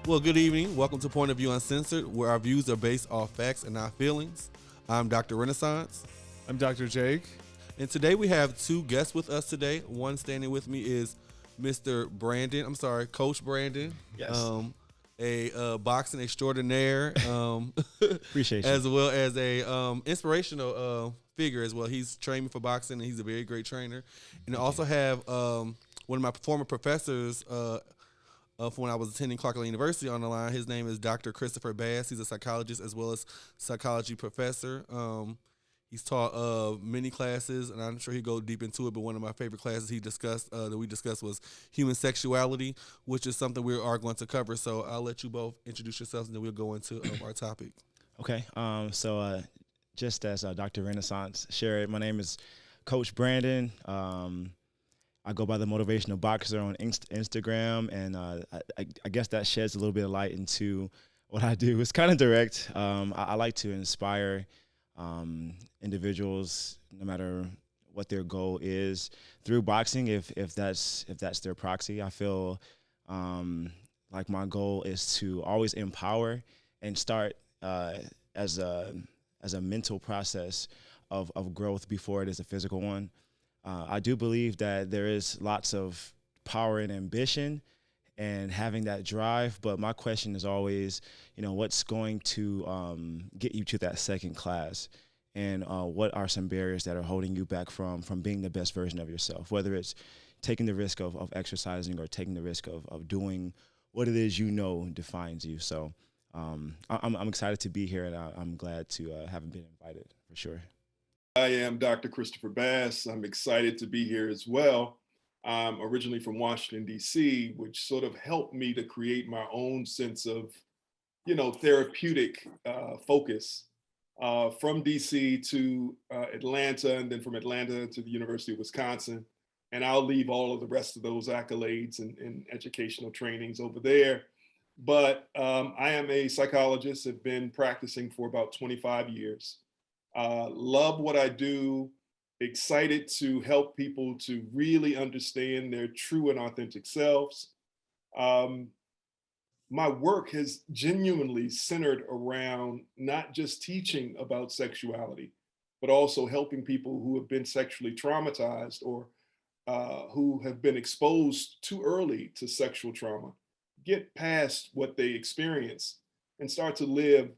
Well, good evening. Welcome to Point of View Uncensored, where our views are based off facts and not feelings. I'm Dr. Renaissance. I'm Dr. Jake. And today we have two guests with us today. One standing with me is Coach Brandon. Yes. A boxing extraordinaire. Appreciate you. As well as a inspirational figure as well. He's trained me for boxing, and he's a very great trainer. And I also have one of my former professors from when I was attending Clark University on the line. His name is Dr. Christopher Bass. He's a psychologist as well as psychology professor. He's taught many classes, and I'm sure he'll go deep into it, but one of my favorite classes we discussed was human sexuality, which is something we are going to cover. So I'll let you both introduce yourselves, and then we'll go into our topic. Okay. Just as Dr. Renaissance shared, my name is Coach Brandon. I go by the Motivational Boxer on Instagram, and I guess that sheds a little bit of light into what I do. It's kind of direct. I like to inspire individuals, no matter what their goal is, through boxing. If that's their proxy, I feel like my goal is to always empower and start as a mental process of growth before it is a physical one. I do believe that there is lots of power and ambition and having that drive, but my question is always, what's going to get you to that second class, and what are some barriers that are holding you back from being the best version of yourself, whether it's taking the risk of exercising or taking the risk of doing what it is defines you. So I'm excited to be here, and I'm glad to have been invited for sure. I am Dr. Christopher Bass. I'm excited to be here as well. I'm originally from Washington, D.C., which sort of helped me to create my own sense of, therapeutic focus from D.C. to Atlanta, and then from Atlanta to the University of Wisconsin. And I'll leave all of the rest of those accolades and educational trainings over there. But I am a psychologist, have been practicing for about 25 years. Love what I do, excited to help people to really understand their true and authentic selves. My work has genuinely centered around not just teaching about sexuality, but also helping people who have been sexually traumatized or who have been exposed too early to sexual trauma, get past what they experience and start to live,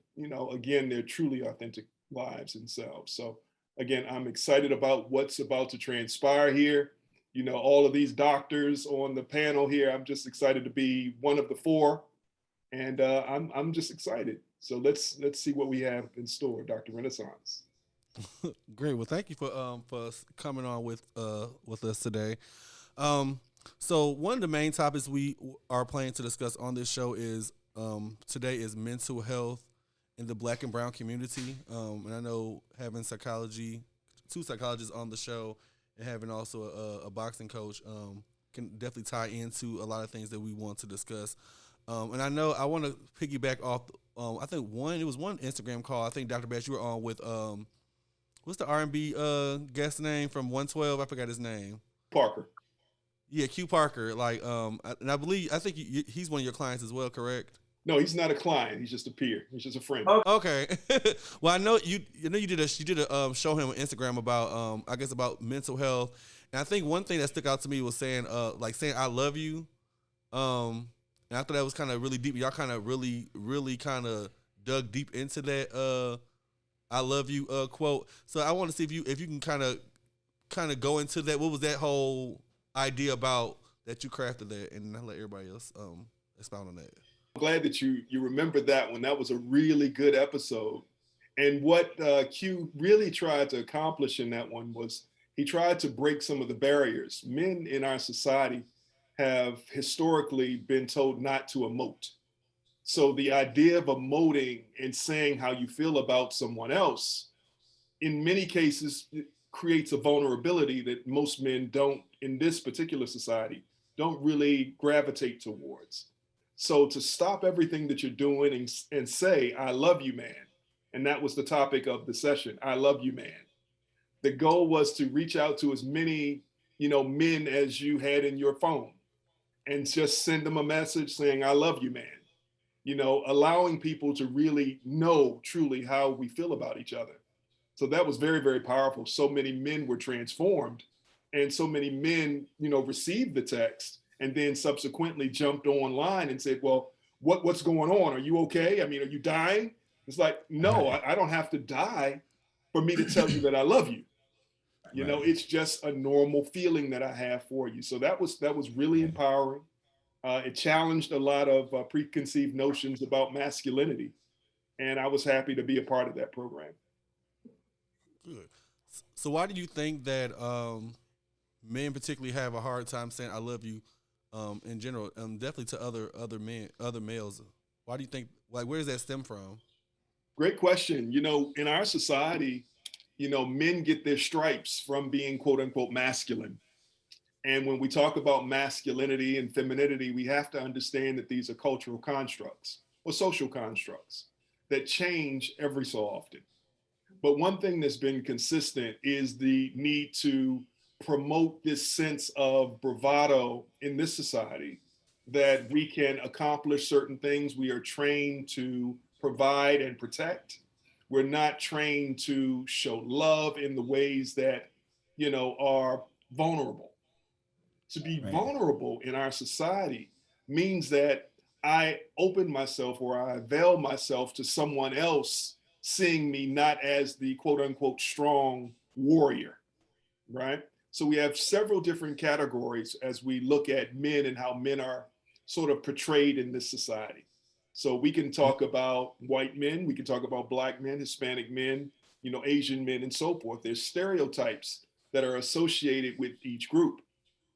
again, their truly authentic lives and selves. So again, I'm excited about what's about to transpire here. All of these doctors on the panel here, I'm just excited to be one of the four, and I'm just excited. So let's see what we have in store, Dr. Renaissance. Great. Well, thank you for coming on with us today. So one of the main topics we are planning to discuss on this show is today is mental health in the Black and Brown community. And I know having two psychologists on the show, and having also a boxing coach can definitely tie into a lot of things that we want to discuss. And I know I want to piggyback off, I think it was one Instagram call. I think Dr. Bass, you were on with, what's the R&B guest name from 112? I forgot his name. Parker. Yeah, Q Parker. And I think he's one of your clients as well, correct? No, he's not a client. He's just a peer. He's just a friend. Okay. Well, I know you did a show him on Instagram about about mental health, and I think one thing that stuck out to me was saying I love you, and I thought that was kind of really deep. Y'all kind of really kind of dug deep into that I love you quote. So I want to see if you can kind of go into that. What was that whole idea about that you crafted that, and I'll let everybody else expound on that. I'm glad that you remembered that one. That was a really good episode. And what Q really tried to accomplish in that one was he tried to break some of the barriers. Men in our society have historically been told not to emote. So the idea of emoting and saying how you feel about someone else, in many cases, creates a vulnerability that most men don't, in this particular society, don't really gravitate towards. So to stop everything that you're doing and say, I love you, man. And that was the topic of the session. I love you, man. The goal was to reach out to as many, men as you had in your phone and just send them a message saying, I love you, man. allowing people to really know truly how we feel about each other. So that was very, very powerful. So many men were transformed, and so many men, received the text and then subsequently jumped online and said, well, what's going on? Are you okay? I mean, are you dying? It's like, no, I don't have to die for me to tell you that I love you. It's just a normal feeling that I have for you. So that was really empowering. It challenged a lot of preconceived notions about masculinity. And I was happy to be a part of that program. Good. So why do you think that men particularly have a hard time saying I love you in general, definitely to other men, other males? Why do you think, where does that stem from? Great question. In our society, men get their stripes from being quote unquote masculine. And when we talk about masculinity and femininity, we have to understand that these are cultural constructs or social constructs that change every so often. But one thing that's been consistent is the need to promote this sense of bravado in this society, that we can accomplish certain things. We are trained to provide and protect. We're not trained to show love in the ways that, are vulnerable. To be vulnerable in our society means that I open myself or I avail myself to someone else seeing me not as the quote unquote strong warrior, right? So we have several different categories as we look at men and how men are sort of portrayed in this society. So we can talk about white men, we can talk about Black men, Hispanic men, Asian men, and so forth. There's stereotypes that are associated with each group.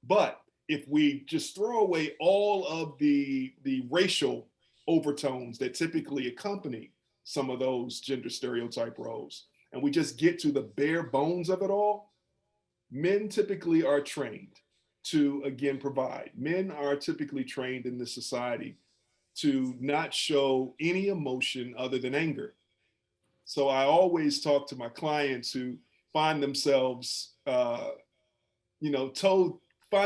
But if we just throw away all of the racial overtones that typically accompany some of those gender stereotype roles, and we just get to the bare bones of it all, men typically are trained to, again, provide. Men are typically trained in this society to not show any emotion other than anger. So I always talk to my clients who find themselves, find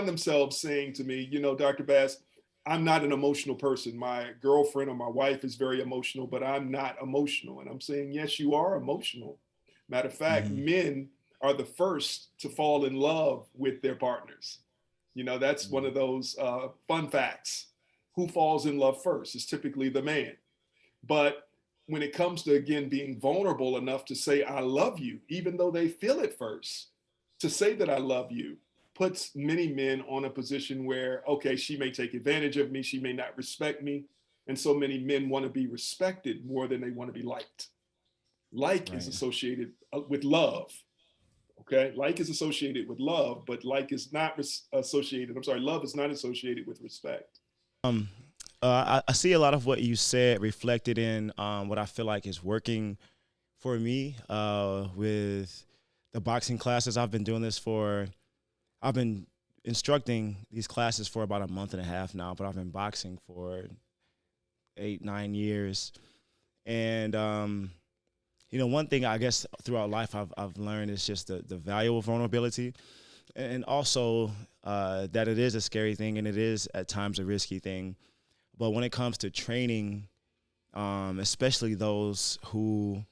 themselves saying to me, Dr. Bass, I'm not an emotional person. My girlfriend or my wife is very emotional, but I'm not emotional. And I'm saying, yes, you are emotional. Matter of fact, men are the first to fall in love with their partners. That's one of those fun facts. Who falls in love first is typically the man. But when it comes to, again, being vulnerable enough to say, I love you, even though they feel it first, to say that I love you puts many men on a position where, okay, she may take advantage of me, she may not respect me. And so many men want to be respected more than they want to be liked. Like is associated with love. Okay, like is associated with love, but like is not associated, love is not associated with respect. I see a lot of what you said reflected in what I feel like is working for me with the boxing classes. I've been instructing these classes for about a month and a half now, but I've been boxing for 8-9 years. And, one thing I guess throughout life I've learned is just the value of vulnerability, and also that it is a scary thing and it is at times a risky thing. But when it comes to training, especially those who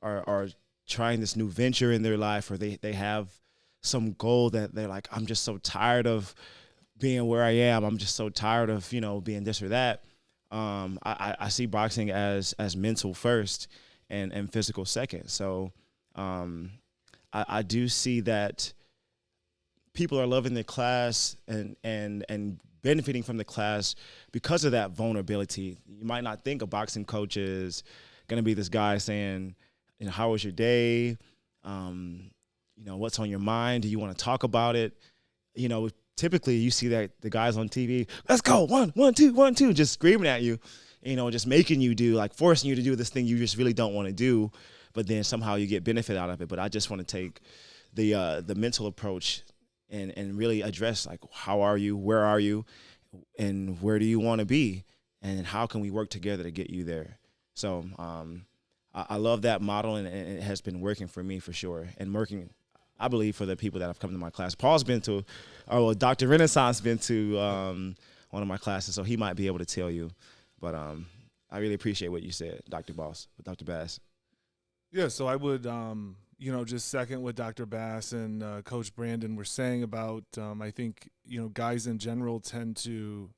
are trying this new venture in their life, or they have some goal that they're like, I'm just so tired of being where I am. I'm just so tired of, being this or that. I see boxing as mental first and physical second. So I do see that people are loving the class and benefiting from the class because of that vulnerability. You might not think a boxing coach is going to be this guy saying, how was your day? What's on your mind? Do you want to talk about it? Typically you see that the guys on TV, let's go, 1, 2, 1, 2, just screaming at you, just making you do, like forcing you to do this thing you just really don't want to do, but then somehow you get benefit out of it. But I just want to take the mental approach and really address, like, how are you, where are you, and where do you want to be, and how can we work together to get you there? So I love that model, and it has been working for me for sure, and working, I believe, for the people that have come to my class. Paul's been to, Dr. Renaissance been to one of my classes, so he might be able to tell you. But I really appreciate what you said, Dr. Bass. Yeah, so I would, just second what Dr. Bass and Coach Brandon were saying about, I think, guys in general tend to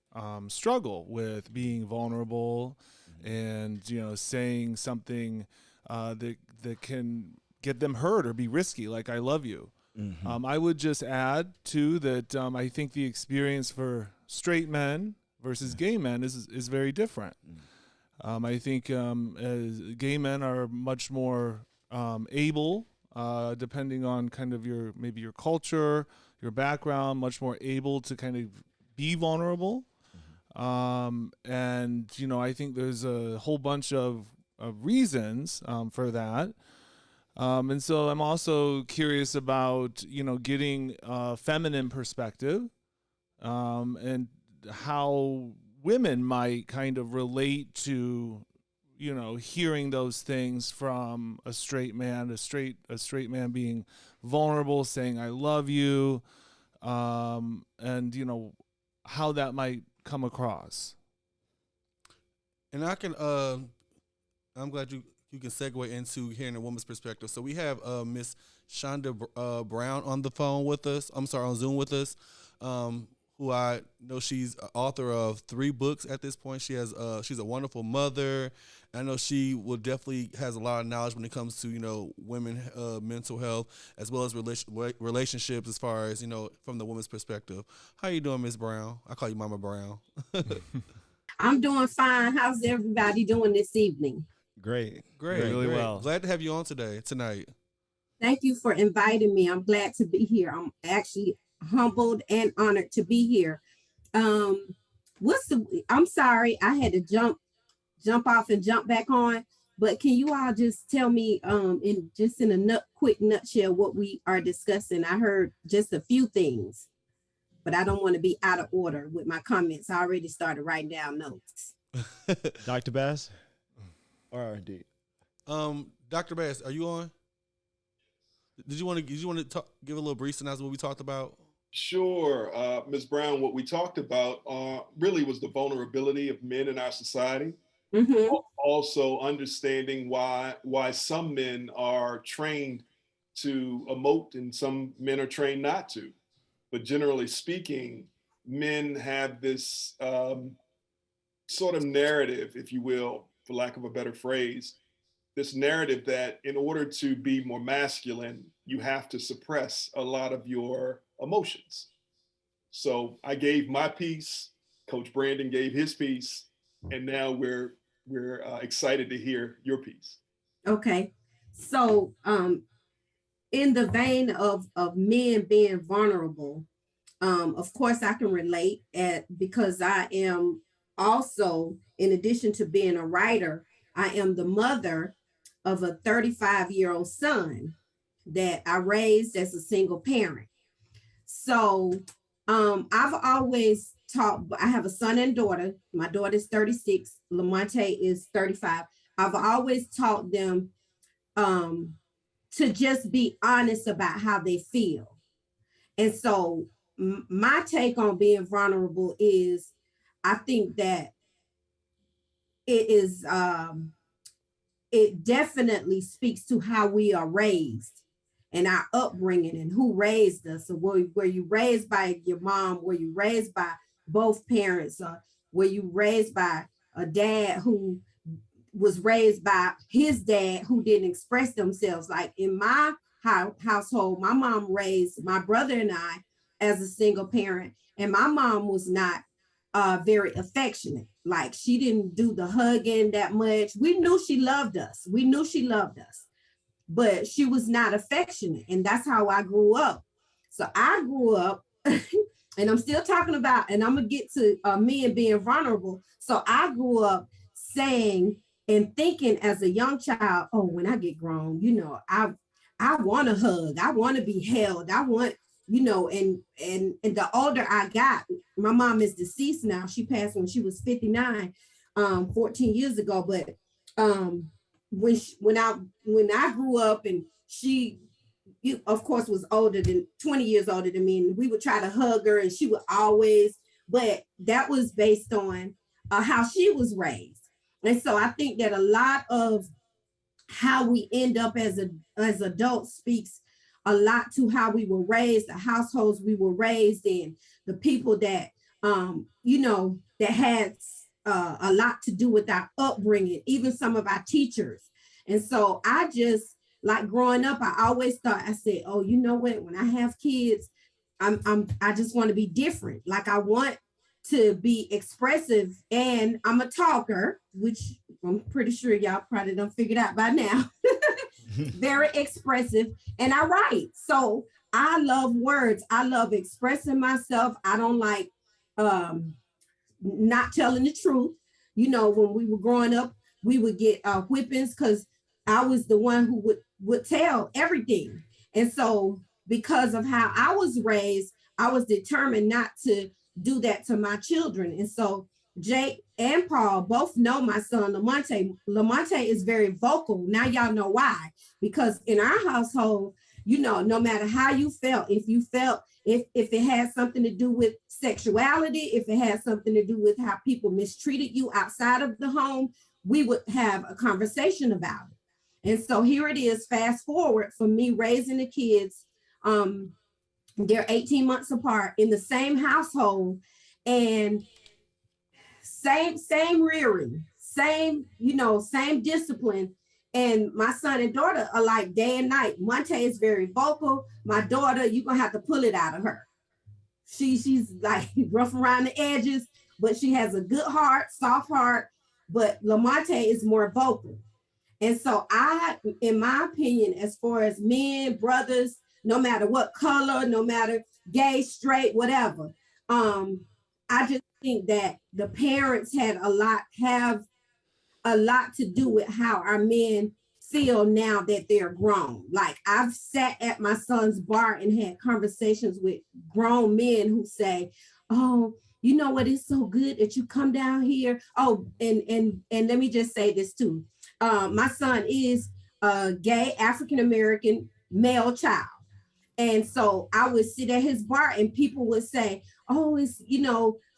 struggle with being vulnerable and, saying something that can get them hurt or be risky, like I love you. Mm-hmm. I would just add, too, that I think the experience for straight men versus gay men is very different. I think as gay men are much more able, depending on kind of your culture, your background, much more able to kind of be vulnerable. And, I think there's a whole bunch of reasons for that. And so I'm also curious about, getting a feminine perspective and how women might kind of relate to, hearing those things from a straight man, a straight man being vulnerable, saying, I love you, and, how that might come across. And I'm glad you can segue into hearing a woman's perspective. So we have Miss Shunda Brown on the phone with us. On Zoom with us. Who I know she's author of 3 books at this point. She's a wonderful mother. I know she will definitely has a lot of knowledge when it comes to, women, mental health, as well as relationships as far as, from the woman's perspective. How you doing, Miss Brown? I call you Mama Brown. I'm doing fine. How's everybody doing this evening? Great. Really well. Glad to have you on tonight. Thank you for inviting me. I'm glad to be here. I'm actually humbled and honored to be here. I'm sorry, I had to jump off and jump back on, but can you all just tell me in a quick nutshell what we are discussing? I heard just a few things, but I don't want to be out of order with my comments. I already started writing down notes. Dr. Bass or D? Dr. Bass, are you on? Did you want to give a little brief synopsis of what we talked about? Sure. Ms. Brown, what we talked about really was the vulnerability of men in our society. Mm-hmm. Also understanding why some men are trained to emote and some men are trained not to. But generally speaking, men have this sort of narrative, if you will, for lack of a better phrase, this narrative that in order to be more masculine, you have to suppress a lot of your emotions. So I gave my piece, Coach Brandon gave his piece, and now we're excited to hear your piece. Okay, so in the vein of men being vulnerable, of course I can relate because I am also, in addition to being a writer, I am the mother of a 35-year-old son that I raised as a single parent. So I've always taught, I have a son and daughter. My daughter is 36, Lamonte is 35. I've always taught them to just be honest about how they feel. And so my take on being vulnerable is, I think that it is, it definitely speaks to how we are raised and our upbringing and who raised us. So were you raised by your mom? Were you raised by both parents? Were you raised by a dad who was raised by his dad who didn't express themselves? Like in my household, my mom raised my brother and I as a single parent, and my mom was not very affectionate. Like she didn't do the hugging that much. We knew she loved us. But she was not affectionate. And that's how I grew up. So I grew up, and I'm still talking about, and I'm gonna get to me and being vulnerable. So I grew up saying and thinking as a young child, oh, when I get grown, I want a hug. I want to be held. I want, and the older I got, my mom is deceased now. She passed when she was 59, 14 years ago. But when I grew up, and she, of course, was 20 years older than me, and we would try to hug her, and she would always, but that was based on how she was raised. And so I think that a lot of how we end up as adults speaks a lot to how we were raised, the households we were raised in, the people that that had a lot to do with our upbringing, even some of our teachers. And so I just, like, growing up, I always thought, I said, oh, you know what, when I have kids, I just want to be different. Like, I want to be expressive, and I'm a talker, which I'm pretty sure y'all probably done figured out by now. Very expressive, and I write. So I love words. I love expressing myself. I don't like not telling the truth. You know, when we were growing up, we would get whippings because I was the one who would tell everything. And so because of how I was raised, I was determined not to do that to my children. And so Jake and Paul both know my son, Lamonte. Lamonte is very vocal. Now y'all know why. Because in our household, you know, no matter how you felt, if it had something to do with sexuality, if it had something to do with how people mistreated you outside of the home, we would have a conversation about it. And so here it is, fast forward for me raising the kids. They're 18 months apart in the same household, and same rearing, same discipline. And my son and daughter are like day and night. Monte is very vocal. My daughter, you're gonna have to pull it out of her. She's like rough around the edges, but she has a good heart, soft heart. But Lamonte is more vocal. And so I, in my opinion, as far as men, brothers, no matter what color, no matter gay, straight, whatever, I just think that the parents have a lot to do with how our men feel now that they're grown. Like, I've sat at my son's bar and had conversations with grown men who say, oh, you know what, it's so good that you come down here. Oh, and let me just say this too. My son is a gay African-American male child. And so I would sit at his bar and people would say, oh, it's,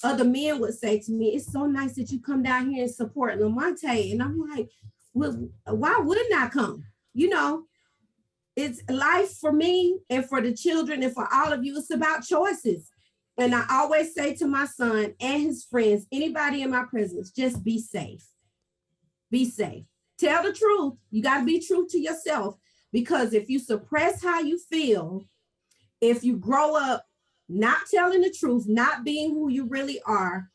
other men would say to me, it's so nice that you come down here and support Lamonte. And I'm like, well, why wouldn't I come? It's life for me and for the children and for all of you. It's about choices. And I always say to my son and his friends, anybody in my presence, just be safe. Be safe. Tell the truth. You got to be true to yourself, because if you suppress how you feel, if you grow up not telling the truth, not being who you really are,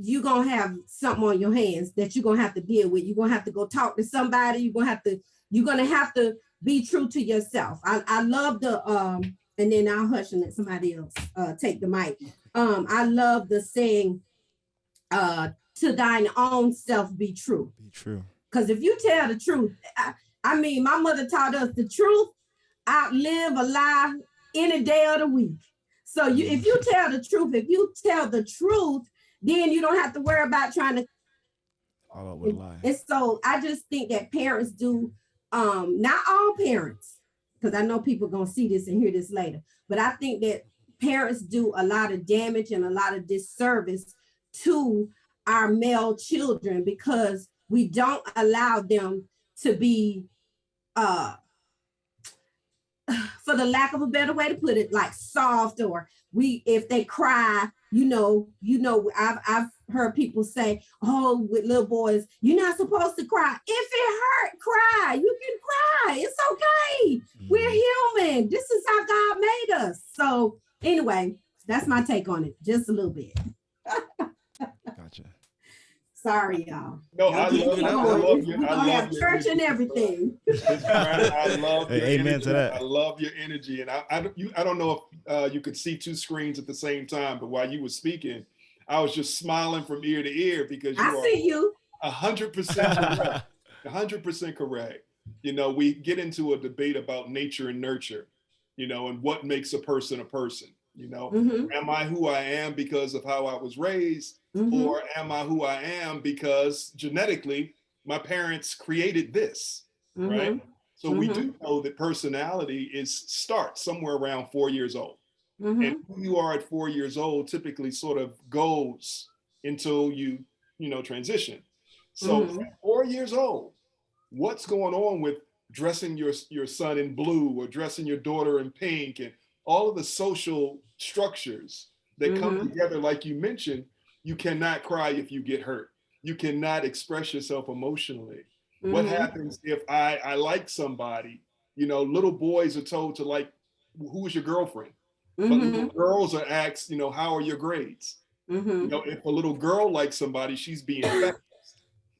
you're going to have something on your hands that you're going to have to deal with. You're going to have to go talk to somebody. You're going to have to be true to yourself. I love the, and then I'll hush and let somebody else take the mic. I love the saying, to thine own self be true. Be true. Because if you tell the truth, I mean, my mother taught us the truth outlive a lie any day of the week. So if you tell the truth, then you don't have to worry about trying to follow up with a lie. And so I just think that parents do, not all parents, because I know people are going to see this and hear this later, but I think that parents do a lot of damage and a lot of disservice to our male children because we don't allow them to be, for the lack of a better way to put it, like soft, or if they cry, I've heard people say, oh, with little boys, you're not supposed to cry. If it hurt, cry. You can cry. It's okay. We're human. This is how God made us. So anyway, that's my take on it. Just a little bit. Gotcha. Sorry, y'all. No, I love your church and everything. I love your amen energy. to that. I love your energy, and I don't know if you could see two screens at the same time, but while you were speaking, I was just smiling from ear to ear because I see you 100% correct. 100% correct. We get into a debate about nature and nurture, and what makes a person a person. Am I who I am because of how I was raised? Or am I who I am because genetically my parents created this, right? So we do know that personality starts somewhere around 4 years old. And who you are at 4 years old typically sort of goes until you transition. So Mhm. at 4 years old, what's going on with dressing your son in blue or dressing your daughter in pink and all of the social structures that come Mhm. together, like you mentioned, you cannot cry if you get hurt. You cannot express yourself emotionally. What Mhm. happens if I like somebody? You know, little boys are told to like, who is your girlfriend? But little Mhm. girls are asked, you know, how are your grades? You Mhm. know, if a little girl likes somebody, she's being fast.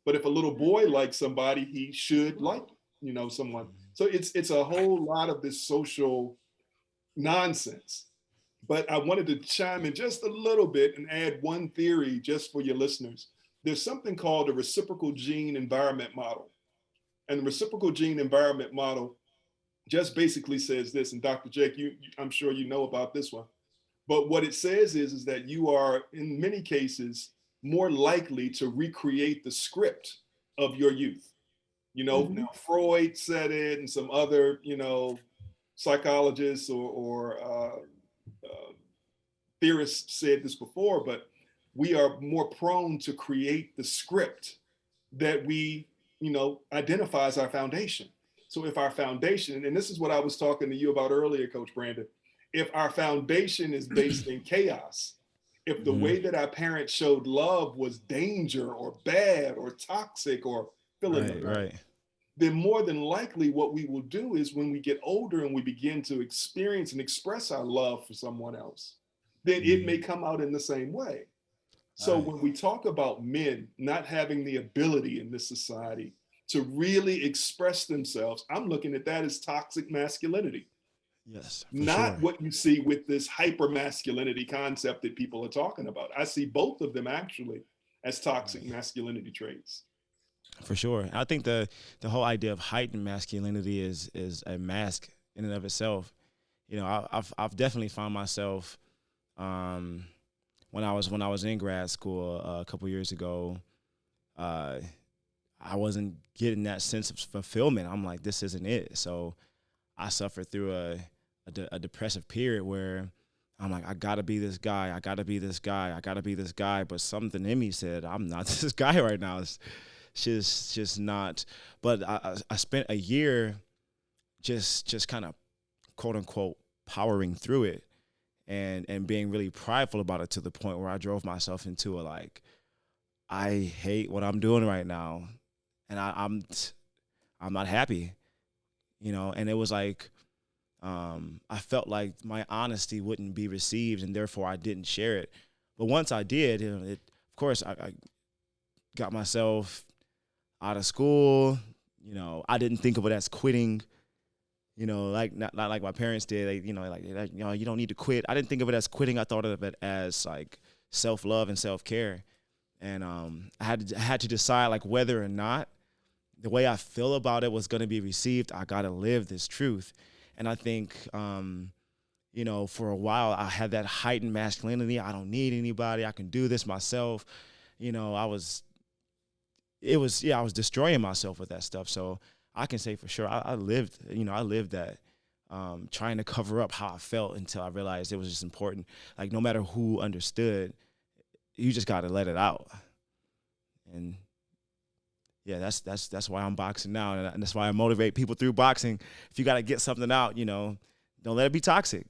But if a little boy likes somebody, he should like, you know, someone. So it's a whole lot of this social nonsense. But I wanted to chime in just a little bit and add one theory just for your listeners. There's something called the reciprocal gene environment model. And the reciprocal gene environment model just basically says this, and Dr. Jake, I'm sure you know about this one. But what it says is that you are, in many cases, more likely to recreate the script of your youth. You know, Mhm. now Freud said it, and some other, you know, psychologists or theorists said this before, but we are more prone to create the script that we, you know, identify as our foundation. So if our foundation, and this is what I was talking to you about earlier, Coach Brandon, if our foundation is based in chaos, if the Mm-hmm. way that our parents showed love was danger or bad or toxic or fill in the Right, blank, right. then more than likely what we will do is when we get older and we begin to experience and express our love for someone else, then it Mm-hmm. may come out in the same way. So Right. when we talk about men not having the ability in this society to really express themselves, I'm looking at that as toxic masculinity, Yes, for not sure. what you see with this hyper masculinity concept that people are talking about. I see both of them actually as toxic Right. masculinity traits. For sure. I think the whole idea of heightened masculinity is a mask in and of itself. You know, I've definitely found myself um, when I was in grad school a couple years ago. Uh, I wasn't getting that sense of fulfillment. I'm like, this isn't it. So I suffered through a depressive period where I'm like, I gotta be this guy. I gotta be this guy. I gotta be this guy. But something in me said, I'm not this guy right now. It's just not. But I spent a year just kind of quote unquote powering through it and being really prideful about it to the point where I drove myself into a like, I hate what I'm doing right now, and I'm not happy, you know. And it was like I felt like my honesty wouldn't be received, and therefore I didn't share it. But once I did, you know, of course, I got myself out of school. You know, I didn't think of it as quitting. You know, like not like my parents did. They, you know, like you know, you don't need to quit. I didn't think of it as quitting. I thought of it as like self-love and self-care. And I had to decide like whether or not the way I feel about it was going to be received. I got to live this truth. And I think you know, for a while I had that heightened masculinity. I don't need anybody. I can do this myself. You know, I was destroying myself with that stuff. So I can say for sure I lived that, trying to cover up how I felt until I realized it was just important. Like no matter who understood, you just got to let it out. And yeah, that's why I'm boxing now, and that's why I motivate people through boxing. If you got to get something out, you know, don't let it be toxic.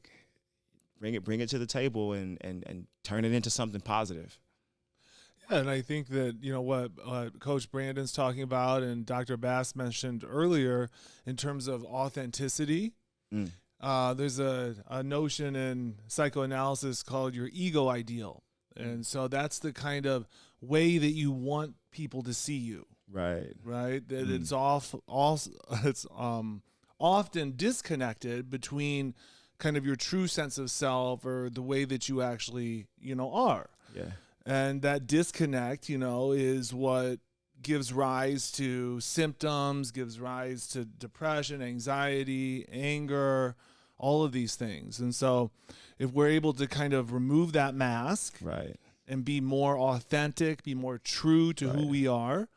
Bring it to the table and turn it into something positive. Yeah, and I think that, you know, what Coach Brandon's talking about and Dr. Bass mentioned earlier in terms of authenticity. Mm. There's a notion in psychoanalysis called your ego ideal. And so that's the kind of way that you want people to see you, Right. right? That Mm. it's often disconnected between kind of your true sense of self or the way that you actually, you know, are. Yeah. And that disconnect, you know, is what gives rise to symptoms, gives rise to depression, anxiety, anger, all of these things. And so if we're able to kind of remove that mask Right. and be more authentic, be more true to who Right. we are,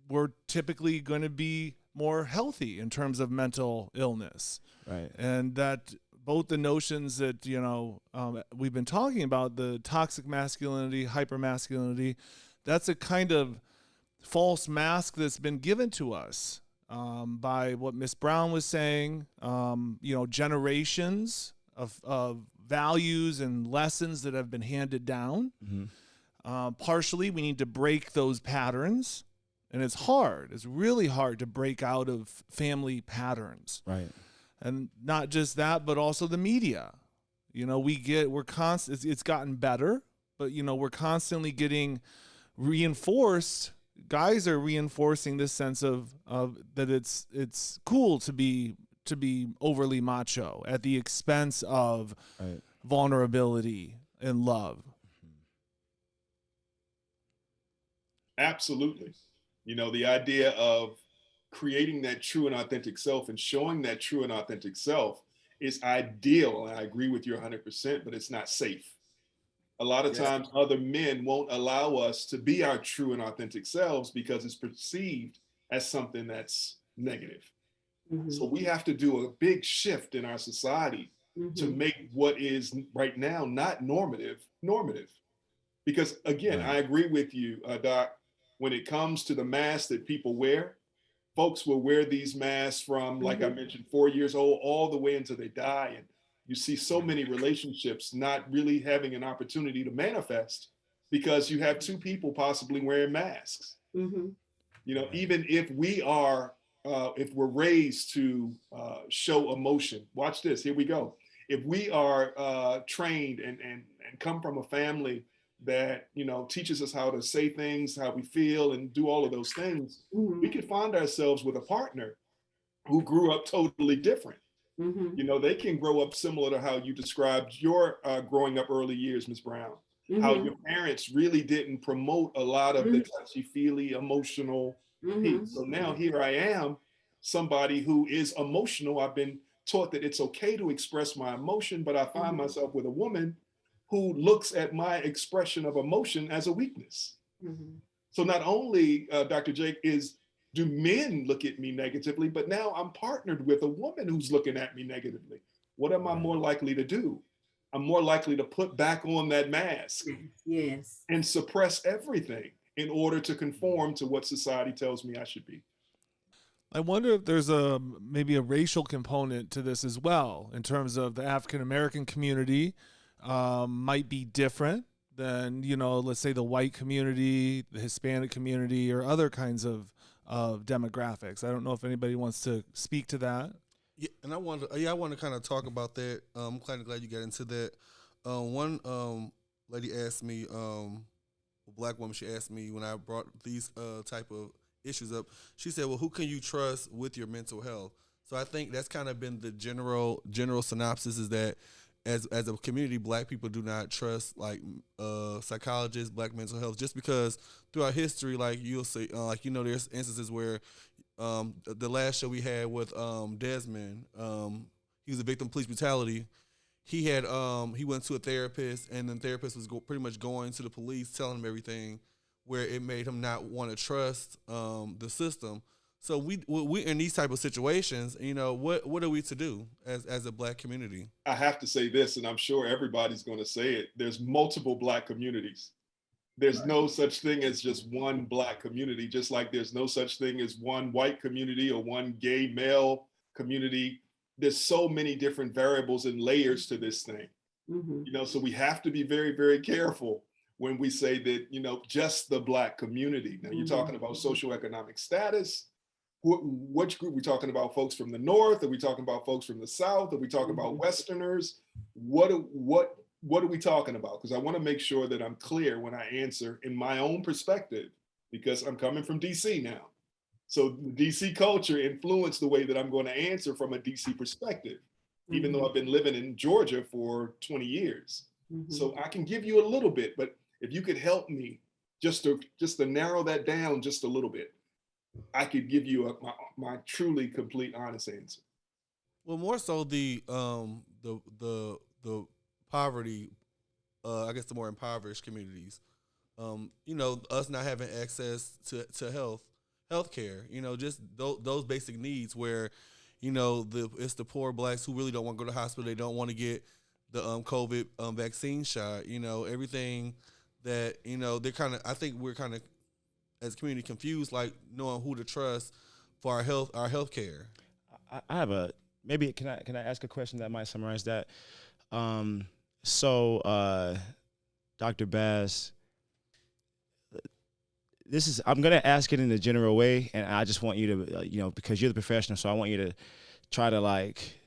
we're typically going to be more healthy in terms of mental illness. Right. And that both the notions that, you know, we've been talking about, the toxic masculinity, hyper masculinity, that's a kind of false mask that's been given to us by what Miss Brown was saying, generations of values and lessons that have been handed down. Partially, we need to break those patterns, and it's hard. It's really hard to break out of family patterns. Right. And not just that, but also the media. It's gotten better, but we're constantly getting reinforced. Guys are reinforcing this sense of that it's cool to be overly macho at the expense of vulnerability and love. Absolutely. The idea of creating that true and authentic self and showing that true and authentic self is ideal. And I agree with you 100%, but it's not safe. A lot of times other men won't allow us to be our true and authentic selves because it's perceived as something that's negative. So we have to do a big shift in our society to make what is right now not normative. Because again, I agree with you, Doc, when it comes to the masks that people wear, folks will wear these masks from, like I mentioned, 4 years old all the way until they die. And you see so many relationships not really having an opportunity to manifest because you have two people possibly wearing masks. Even if if we're raised to show emotion, watch this, here we go. If we are trained and come from a family that teaches us how to say things, how we feel, and do all of those things, we could find ourselves with a partner who grew up totally different. They can grow up similar to how you described your growing up early years, Ms. Brown. How your parents really didn't promote a lot of the touchy-feely, emotional piece. So now here I am, somebody who is emotional. I've been taught that it's okay to express my emotion, but I find myself with a woman who looks at my expression of emotion as a weakness. So not only, Dr. Jake, do men look at me negatively, but now I'm partnered with a woman who's looking at me negatively. What am I more likely to do? I'm more likely to put back on that mask and suppress everything in order to conform to what society tells me I should be. I wonder if there's maybe a racial component to this as well, in terms of the African American community might be different than, let's say the white community, the Hispanic community, or other kinds of demographics. I don't know if anybody wants to speak to that. Yeah, and I want to kind of talk about that. I'm kind of glad you got into that. One lady asked me, a black woman, she asked me when I brought these type of issues up, she said, well, who can you trust with your mental health? So I think that's kind of been the general synopsis, is that as a community, black people do not trust psychologists, black mental health, just because throughout history, like you'll see, there's instances where the last show we had with Desmond, he was a victim of police brutality. He went to a therapist, and the therapist was pretty much going to the police, telling him everything, where it made him not want to trust the system. So we in these type of situations, what are we to do as a black community? I have to say this, and I'm sure everybody's going to say it. There's multiple black communities. There's no such thing as just one black community, just like there's no such thing as one white community or one gay male community. There's so many different variables and layers to this thing. So we have to be very, very careful when we say that, just the black community. Now you're talking about socioeconomic status. Which group? We're talking about folks from the North? Are we talking about folks from the South? Are we talking about Westerners? What are we talking about? Because I want to make sure that I'm clear when I answer in my own perspective, because I'm coming from DC now. So the DC culture influenced the way that I'm going to answer from a DC perspective, even though I've been living in Georgia for 20 years. So I can give you a little bit, but if you could help me just to narrow that down just a little bit, I could give you my truly complete honest answer. Well, more so the poverty, I guess the more impoverished communities, us not having access to health care, just those basic needs where, it's the poor blacks who really don't want to go to the hospital. They don't want to get the COVID vaccine shot, everything that, they're I think we're kind of, as a community confused, like knowing who to trust for our health care. I have maybe can I ask a question that might summarize that? Dr. Bass, I'm gonna ask it in a general way, and I just want you to because you're the professional, so I want you to try to like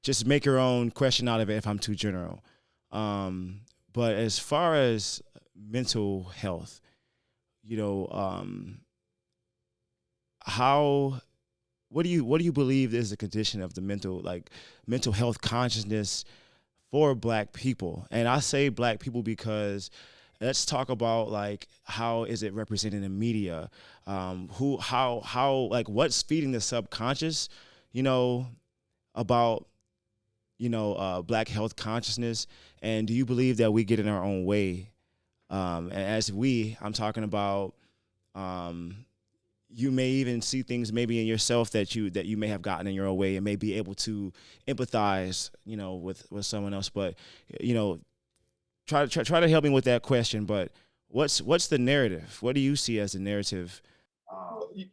just make your own question out of it if I'm too general. But as far as mental health, what do you believe is the condition of the mental health consciousness for Black people? And I say Black people because let's talk about like how is it represented in media? How like what's feeding the subconscious, about Black health consciousness, and do you believe that we get in our own way? And as I'm talking about, you may even see things maybe in yourself that you may have gotten in your own way and may be able to empathize, with someone else. But, try to help me with that question. But what's the narrative? What do you see as the narrative?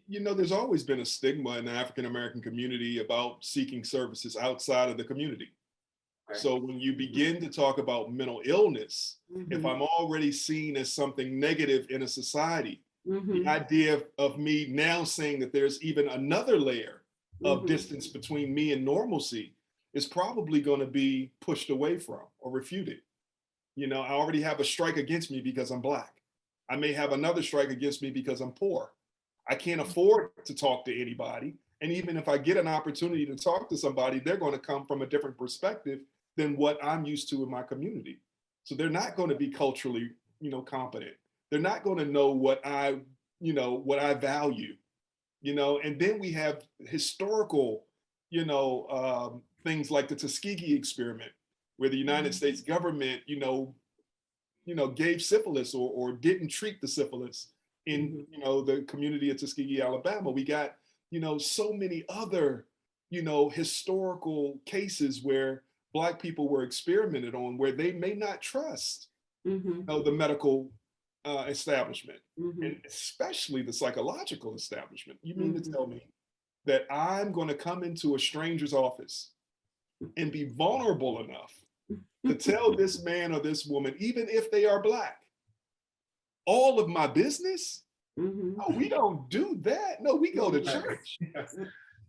There's always been a stigma in the African-American community about seeking services outside of the community. Right. So when you begin to talk about mental illness, if I'm already seen as something negative in a society, the idea of me now saying that there's even another layer of distance between me and normalcy is probably going to be pushed away from or refuted. I already have a strike against me because I'm Black. I may have another strike against me because I'm poor. I can't afford to talk to anybody. And even if I get an opportunity to talk to somebody, they're going to come from a different perspective than what I'm used to in my community. So they're not going to be culturally, competent. They're not going to know what I value, and then we have historical, things like the Tuskegee experiment, where the United States government, gave syphilis or didn't treat the syphilis in, the community of Tuskegee, Alabama. We got, so many other, historical cases where Black people were experimented on, where they may not trust, the medical establishment, and especially the psychological establishment. You mean to tell me that I'm going to come into a stranger's office and be vulnerable enough to tell this man or this woman, even if they are Black, all of my business? No, we don't do that. No, we go to church.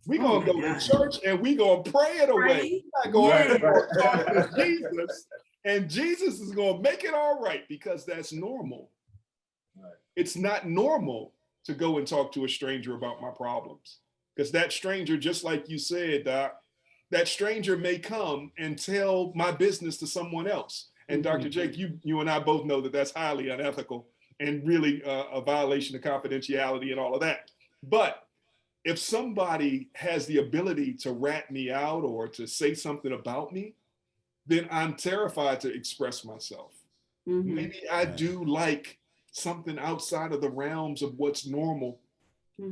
We're going to go to church and we're going to pray it away. We're not going to talk to Jesus, and Jesus is going to make it all right because that's normal. It's not normal to go and talk to a stranger about my problems, because that stranger, just like you said, Doc, that stranger may come and tell my business to someone else. And Dr. Jake, you and I both know that that's highly unethical and really a violation of confidentiality and all of that. But if somebody has the ability to rat me out or to say something about me, then I'm terrified to express myself. Maybe I do like something outside of the realms of what's normal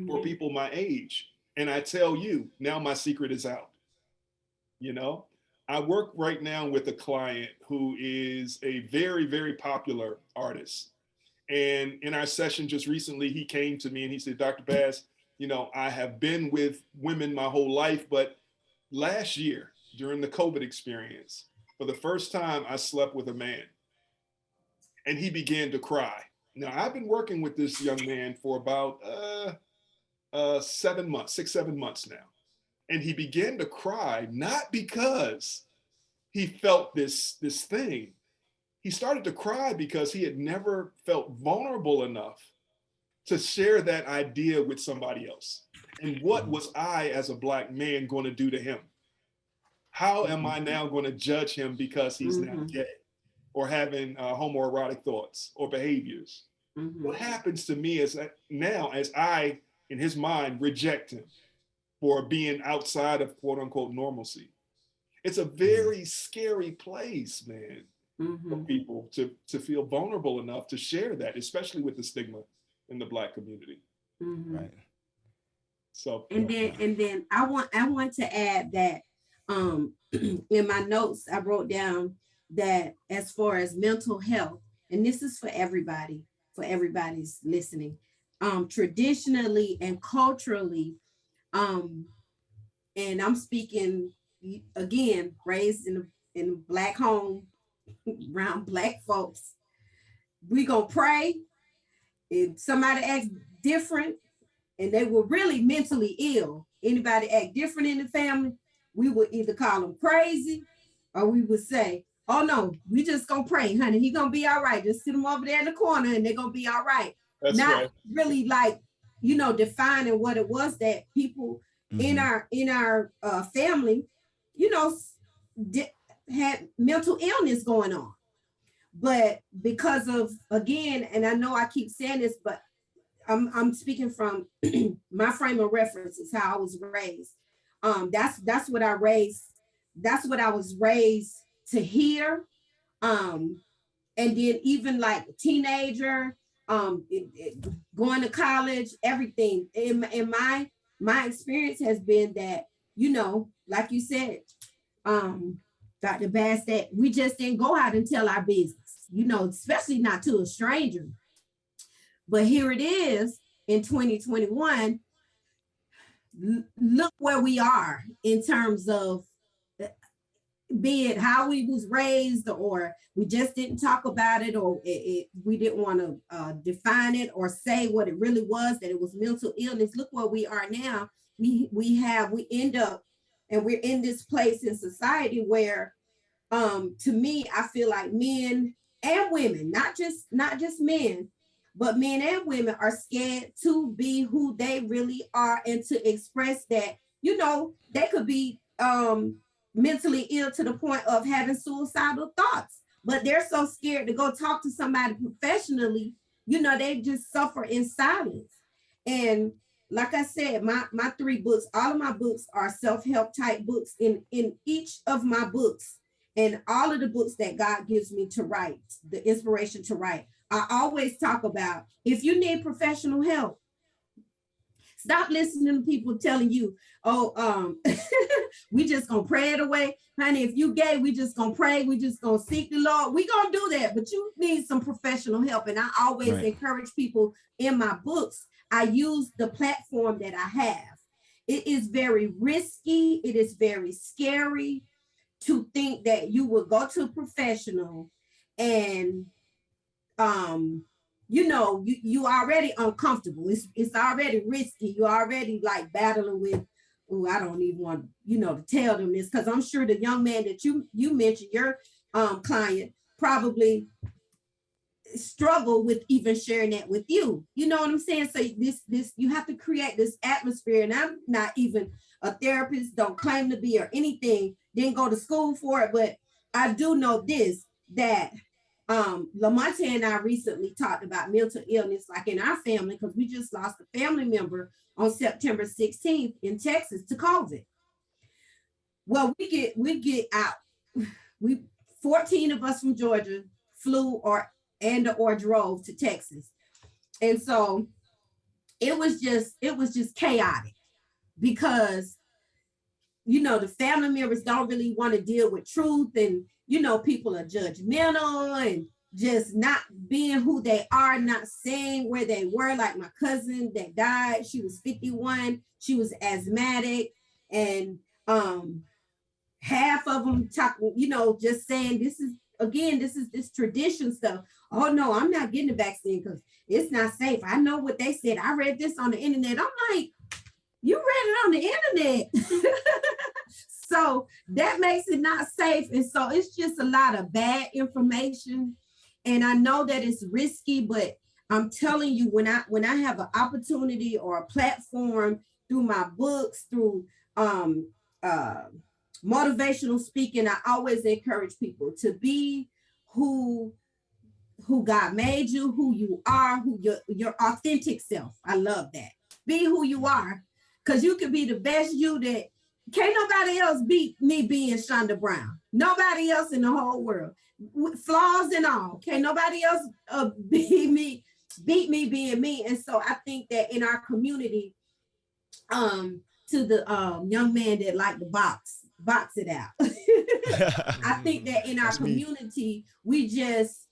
for people my age. And I tell you, now my secret is out. I work right now with a client who is a very, very popular artist. And in our session just recently, he came to me and he said, Dr. Bass, I have been with women my whole life, but last year during the COVID experience, for the first time, I slept with a man. And he began to cry. Now, I've been working with this young man for about 7 months, 6-7 months now. And he began to cry, not because he felt this thing. He started to cry because he had never felt vulnerable enough to share that idea with somebody else. And what was I, as a Black man, going to do to him? How am I now going to judge him because he's now gay or having homoerotic thoughts or behaviors? What happens to me as I, in his mind, reject him for being outside of quote unquote normalcy? It's a very scary place, man, for people to feel vulnerable enough to share that, especially with the stigma in the Black community. Right. So and then I want to add that in my notes I wrote down that as far as mental health, and this is for everybody's listening, traditionally and culturally, and I'm speaking again, raised in a Black home around Black folks, we gonna pray. If somebody acts different and they were really mentally ill, anybody act different in the family, we would either call them crazy or we would say, oh no, we just gonna pray, honey. He gonna be all right. Just sit them over there in the corner and they're gonna be all right. That's Not right. really like, defining what it was that people in our family, had mental illness going on. But because of, again, and I know I keep saying this, but I'm speaking from my frame of reference is how I was raised. That's what I was raised to hear. And then even like teenager, going to college, everything in my experience has been that, like you said, Dr. Bass, that we just didn't go out and tell our business, especially not to a stranger. But here it is in 2021. Look where we are in terms of, be it how we was raised, or we just didn't talk about it, or we didn't want to define it or say what it really was, that it was mental illness. Look where we are now. We end up, and we're in this place in society where, to me, I feel like men and women, not just men, but men and women are scared to be who they really are and to express that, they could be mentally ill to the point of having suicidal thoughts, but they're so scared to go talk to somebody professionally. They just suffer in silence. And like I said, my 3 books, all of my books are self-help type books. In each of my books, and all of the books that God gives me to write, the inspiration to write, I always talk about, if you need professional help, stop listening to people telling you, oh, we just gonna pray it away. Honey, if you gay, we just gonna pray. We just gonna seek the Lord. We gonna do that, but you need some professional help. And I always encourage people in my books. I use the platform that I have. It is very risky. It is very scary to think that you will go to a professional and you already uncomfortable. It's already risky. You're already like battling with, oh, I don't even want to tell them this, because I'm sure the young man that you mentioned, your client, probably struggle with even sharing that with you. You know what I'm saying? So this you have to create this atmosphere. And I'm not even a therapist, don't claim to be or anything, didn't go to school for it, but I do know this, that Lamonte and I recently talked about mental illness, like in our family, because we just lost a family member on September 16th in Texas to COVID. Well, we get out. We 14 of us from Georgia flew or drove to Texas. And so it was just chaotic, because the family members don't really want to deal with truth, and people are judgmental and just not being who they are, not saying where they were. Like my cousin that died, she was 51, she was asthmatic, and half of them talking, just saying this tradition stuff. Oh no, I'm not getting the vaccine because it's not safe. I know what they said. I read this on the internet. I'm like, you read it on the internet. So that makes it not safe. And so it's just a lot of bad information. And I know that it's risky, but I'm telling you, when I have an opportunity or a platform through my books, through motivational speaking, I always encourage people to be who God made you, who you are, who your authentic self. I love that. Be who you are, because you can be the best you that can't nobody else beat me being Shunda Brown. Nobody else in the whole world, flaws and all. Can't nobody else beat me being me. And so I think that in our community, to the young man that liked to box it out. I think that in our community, we just,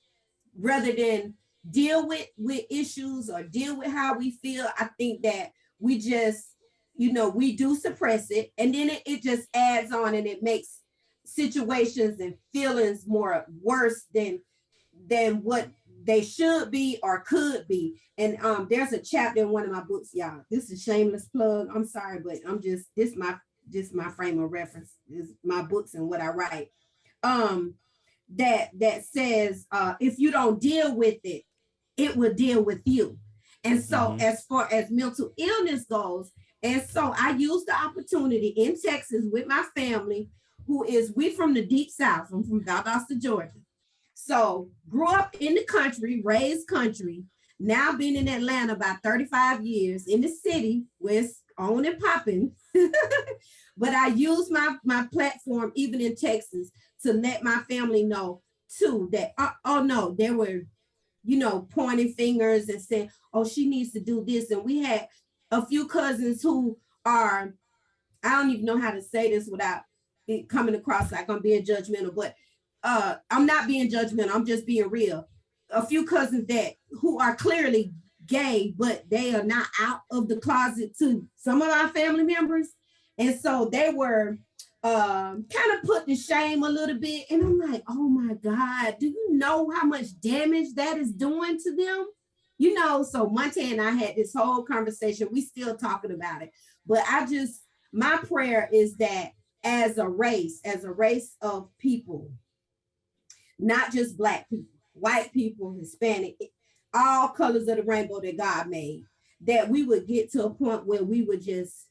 rather than deal with issues or deal with how we feel, I think that we just, we do suppress it, and then it just adds on, and it makes situations and feelings more worse than what they should be or could be. And there's a chapter in one of my books, y'all. This is a shameless plug. I'm sorry, but I'm just my frame of reference is my books and what I write. That says if you don't deal with it, it will deal with you. And so as far as mental illness goes, and so I used the opportunity in Texas with my family, we from the deep South. I'm from Valdosta, Georgia. So grew up in the country, raised country, now been in Atlanta about 35 years in the city where it's on and popping. But I use my platform even in Texas to let my family know too that, oh no, there were, pointing fingers and saying, oh, she needs to do this. And we had a few cousins who are, I don't even know how to say this without it coming across like I'm being judgmental, but I'm not being judgmental. I'm just being real. A few cousins who are clearly gay, but they are not out of the closet to some of our family members. And so they were kind of put to shame a little bit. And I'm like, oh my God, do you know how much damage that is doing to them? So Monte and I had this whole conversation. We still talking about it. But my prayer is that as a race of people, not just Black people, white people, Hispanic, all colors of the rainbow that God made, that we would get to a point where we would just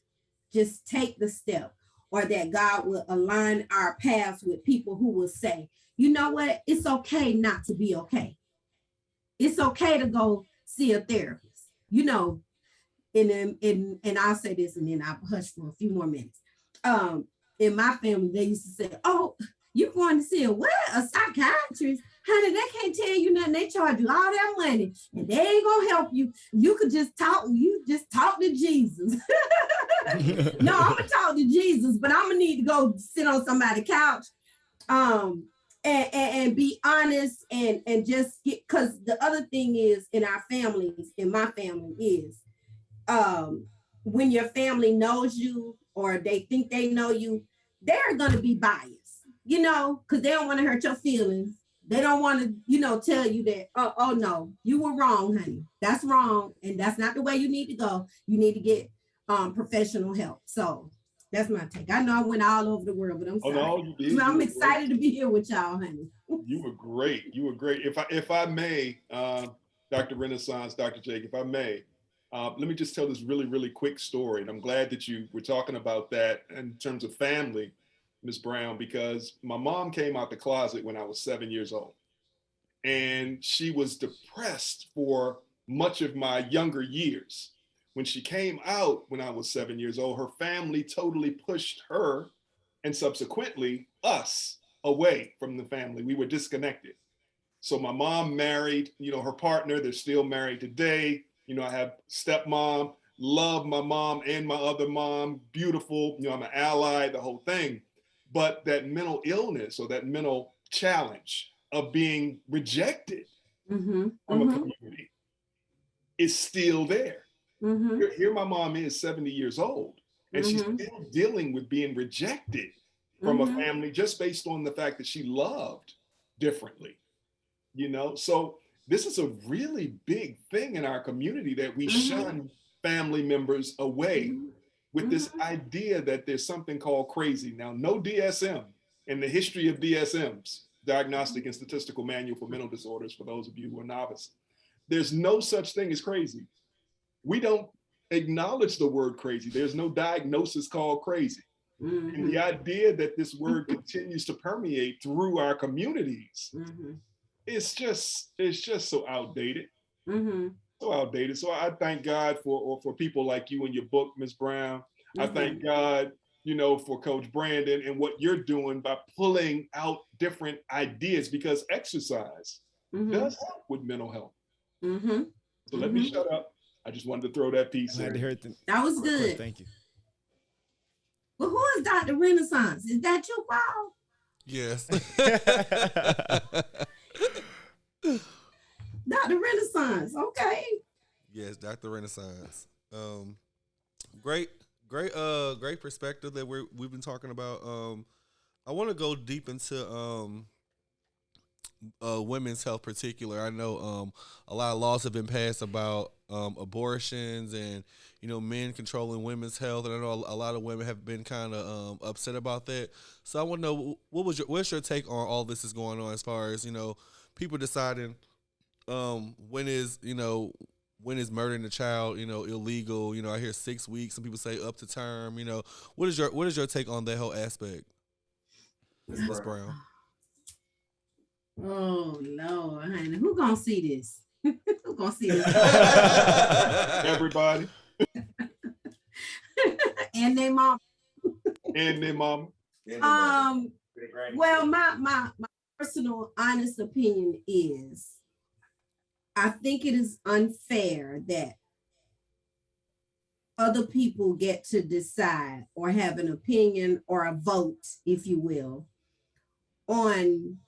take the step, or that God will align our paths with people who will say, you know what, it's okay not to be okay. It's okay to go see a therapist, and I'll say this and then I'll hush for a few more minutes. In my family, they used to say, oh, you're going to see a psychiatrist? Honey, they can't tell you nothing. They charge you all that money and they ain't gonna help you. You could just talk to Jesus. No, I'm gonna talk to Jesus, but I'm gonna need to go sit on somebody's couch and be honest and just get, because the other thing is in our families, in my family, is when your family knows you or they think they know you, they're gonna be biased, because they don't want to hurt your feelings. They don't want to, tell you that, oh no, you were wrong, honey. That's wrong. And that's not the way you need to go. You need to get professional help. So that's my take. I know I went all over the world, but I'm sorry. No, you did. I'm excited to be here with y'all, honey. You were great. If I may, Dr. Renaissance, Dr. Jake, if I may, let me just tell this really, really quick story. And I'm glad that you were talking about that in terms of family, Ms. Brown, because my mom came out the closet when I was 7 years old. And she was depressed for much of my younger years. When she came out when I was 7 years old, her family totally pushed her and subsequently us away from the family. We were disconnected. So my mom married, her partner. They're still married today. I have stepmom, love my mom and my other mom, beautiful. I'm an ally, the whole thing. But that mental illness or that mental challenge of being rejected from a community is still there. Here my mom is 70 years old, and she's still dealing with being rejected from a family just based on the fact that she loved differently, So this is a really big thing in our community, that we shun family members away with this idea that there's something called crazy. Now, no DSM in the history of DSMs, Diagnostic and Statistical Manual for Mental Disorders, for those of you who are novice, there's no such thing as crazy. We don't acknowledge the word crazy. There's no diagnosis called crazy. And the idea that this word continues to permeate through our communities, it's just so outdated. So outdated. So I thank God for people like you and your book, Ms. Brown. I thank God, for Coach Brandon and what you're doing by pulling out different ideas, because exercise does help with mental health. So let me shut up. I just wanted to throw that piece in. That was good. Thank you. Well, who is Dr. Renaissance? Is that you, Paul? Yes. Dr. Renaissance. Renaissance. Okay. Yes, Dr. Renaissance. Great, great perspective that we've been talking about. I want to go deep into women's health particular. I know a lot of laws have been passed about abortions and men controlling women's health, and I know a lot of women have been kind of upset about that. So I want to know what's your take on all this is going on as far as people deciding when is murdering a child illegal. I hear 6 weeks. Some people say up to term. What is your take on that whole aspect, Ms. Brown? Oh Lord, honey, who gonna see this? Who gonna see this? Everybody. And their mom. And their mama. Well, my personal honest opinion is I think it is unfair that other people get to decide or have an opinion or a vote, if you will, on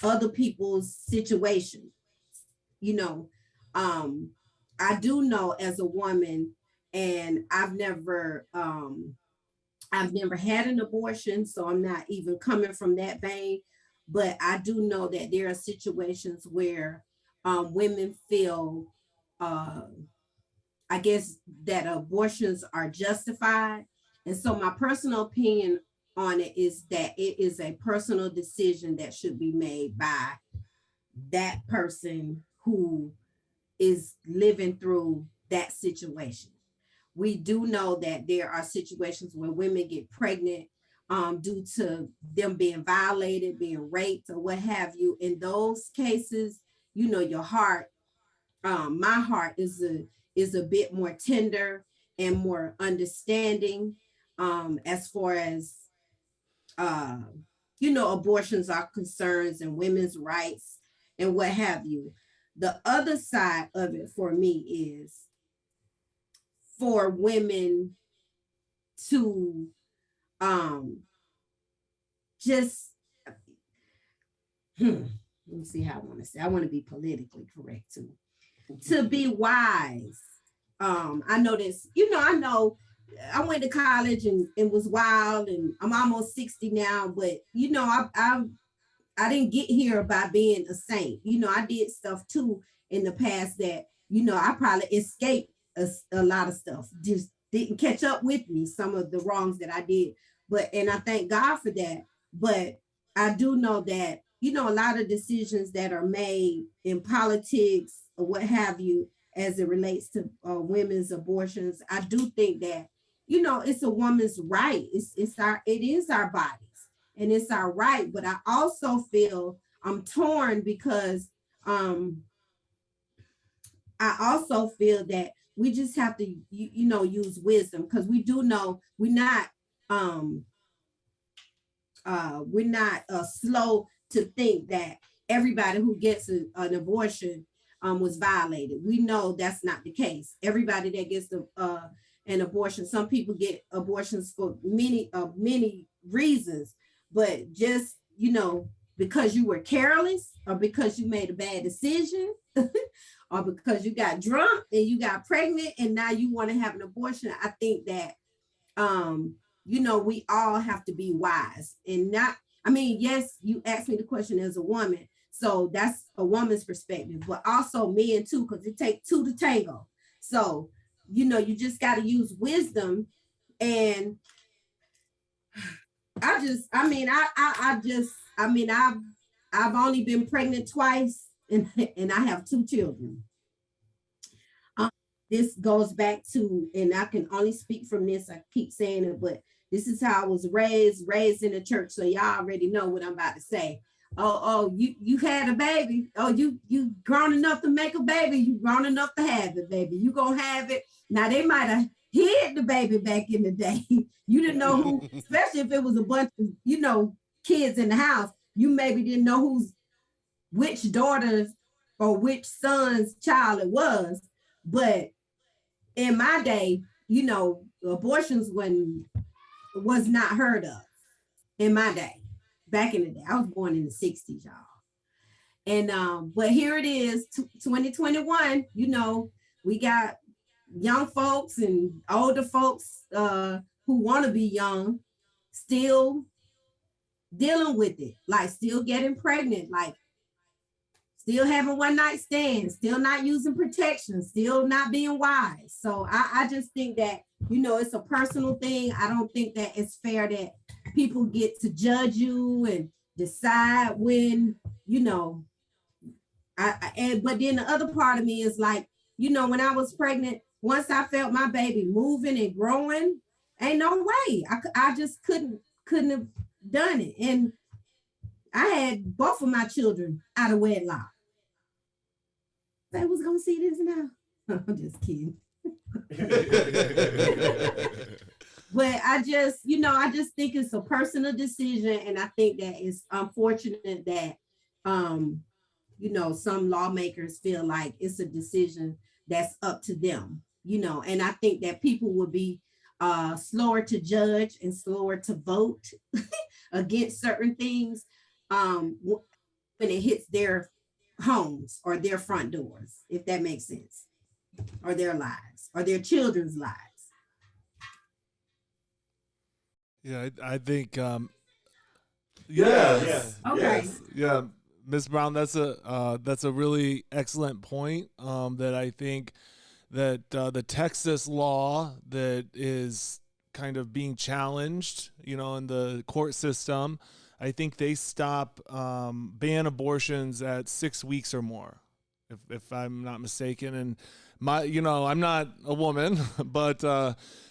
other people's situation. I do know as a woman, and I've never had an abortion, so I'm not even coming from that vein. But I do know that there are situations where women feel, I guess, that abortions are justified. And so my personal opinion on it is that it is a personal decision that should be made by that person who is living through that situation. We do know that there are situations where women get pregnant due to them being violated, being raped, or what have you. In those cases, your heart, my heart is a bit more tender and more understanding as far as abortions are concerns and women's rights and what have you. The other side of it for me is for women to just let me see how I want to say. I want to be politically correct too. To be wise. I know this, I know I went to college and was wild, and I'm almost 60 now, but I didn't get here by being a saint. I did stuff too in the past that, I probably escaped a lot of stuff. Just didn't catch up with me, some of the wrongs that I did. And I thank God for that. But I do know that, a lot of decisions that are made in politics or what have you, as it relates to women's abortions, I do think that, it's a woman's right. It is our bodies and it's our right. But I also feel I'm torn because I also feel that we just have to, use wisdom, because we do know we're not slow to think that everybody who gets an abortion was violated. We know that's not the case. Everybody that gets an abortion, some people get abortions for many reasons, but just, because you were careless or because you made a bad decision or because you got drunk and you got pregnant and now you want to have an abortion. I think that, we all have to be wise and not, yes, you asked me the question as a woman, so that's a woman's perspective, but also men too, because it takes two to tango. So, you just got to use wisdom. And I've only been pregnant twice and I have 2 children. This goes back to, and I can only speak from this, I keep saying it, but this is how I was raised in the church. So y'all already know what I'm about to say. You had a baby. Oh, you grown enough to make a baby. You grown enough to have it, baby. You gonna have it. Now they might have hid the baby back in the day. You didn't know who, especially if it was a bunch of, kids in the house. You maybe didn't know which daughter's or which son's child it was. But in my day, abortions was not heard of in my day. Back in the day, I was born in the 60s, y'all. And but here it is, 2021. You know, we got young folks and older folks who want to be young, still dealing with it, like still getting pregnant, like still having one night stands, still not using protection, still not being wise. So I just think that, you know, it's a personal thing. I don't think that it's fair that people get to judge you and decide when, you know, but then the other part of me is like, you know, when I was pregnant, once I felt my baby moving and growing, ain't no way. I just couldn't have done it. And I had both of my children out of wedlock. They was gonna see this now. I'm just kidding. But I just, you know, I just think it's a personal decision, and I think that it's unfortunate that you know, some lawmakers feel like it's a decision that's up to them, you know, and I think that people will be slower to judge and slower to vote against certain things when it hits their homes or their front doors, if that makes sense, or their lives or their children's lives. Yeah, I think Yes. Okay. Yes. yeah, Ms. Brown, that's a really excellent point. That I think that the Texas law that is kind of being challenged, you know, in the court system, I think they stop ban abortions at 6 weeks or more, if I'm not mistaken. And you know, I'm not a woman, but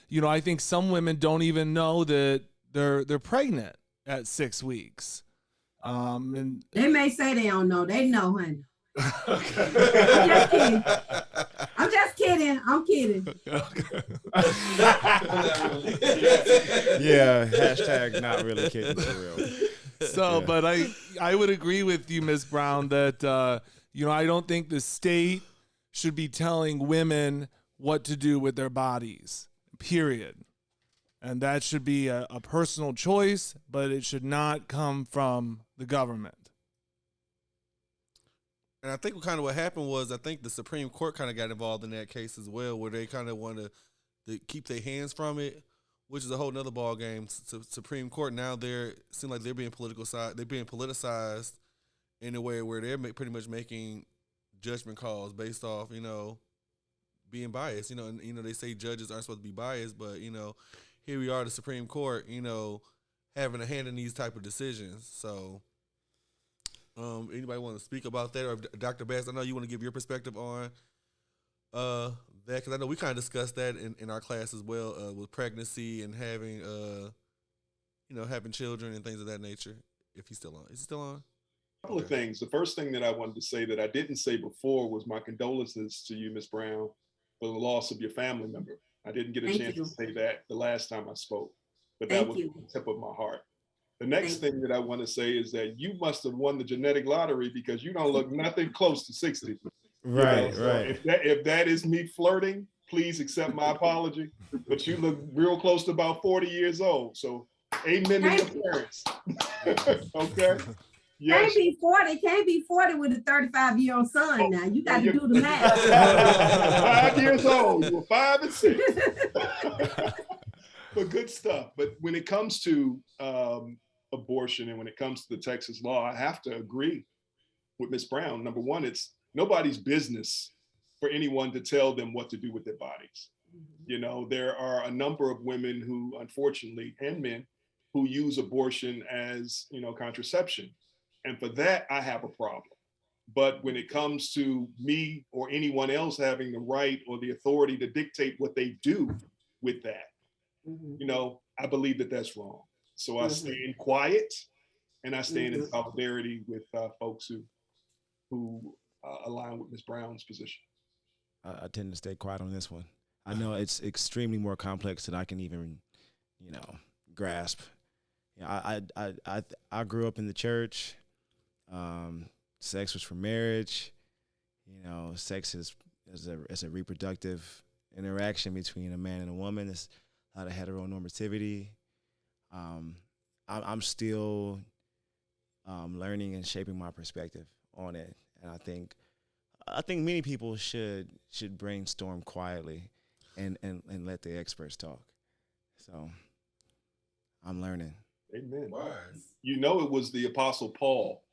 you know, I think some women don't even know that they're pregnant at 6 weeks. And They may say they don't know. They know, honey. okay. I'm just kidding. I'm kidding. Yeah, hashtag not really kidding for real. So, Yeah. but I would agree with you, Ms. Brown, that you know, I don't think the state should be telling women what to do with their bodies. Period. And that should be a personal choice, but it should not come from the government. And I think what happened was I think the Supreme Court kind of got involved in that case as well, where they kind of wanted to keep their hands from it, which is a whole nother ball game. Supreme Court now seem like they're being politicized in a way where they're pretty much making judgment calls based off, you know, being biased. You know, and you know they say judges aren't supposed to be biased, but you know, here we are, the Supreme Court, you know, having a hand in these type of decisions. So. Anybody want to speak about that, or Dr. Bass? I know you want to give your perspective on that, because I know we kind of discussed that in our class as well, with pregnancy and having you know, having children and things of that nature. If he's still on, is he still on? A couple of things. The first thing that I wanted to say that I didn't say before was my condolences to you, Ms. Brown, for the loss of your family member. I didn't get a chance to say that the last time I spoke, but that was the tip of my heart. The next thing that I want to say is that you must have won the genetic lottery, because you don't look nothing close to 60. Right, You know, so right. if that is me flirting, please accept my apology. But you look real close to about 40 years old. So amen to your parents. Okay. Yes. Can't be 40 with a 35-year-old son. Now you got to do the math. 5 years old. You were 5 and 6. But good stuff. But when it comes to abortion and when it comes to the Texas law, I have to agree with Ms. Brown. Number one, it's nobody's business for anyone to tell them what to do with their bodies. You know, there are a number of women who, unfortunately, and men who use abortion as, you know, contraception. And for that, I have a problem. But when it comes to me or anyone else having the right or the authority to dictate what they do with that, you know, I believe that that's wrong. So I stand quiet, and I stand in solidarity with folks who align with Ms. Brown's position. I tend to stay quiet on this one. I know it's extremely more complex than I can even, you know, grasp. You know, I grew up in the church. Sex was for marriage. You know, sex is a reproductive interaction between a man and a woman. It's a lot of heteronormativity. I'm still learning and shaping my perspective on it. And I think many people should brainstorm quietly and let the experts talk. So I'm learning. Amen. Wise. You know, it was the Apostle Paul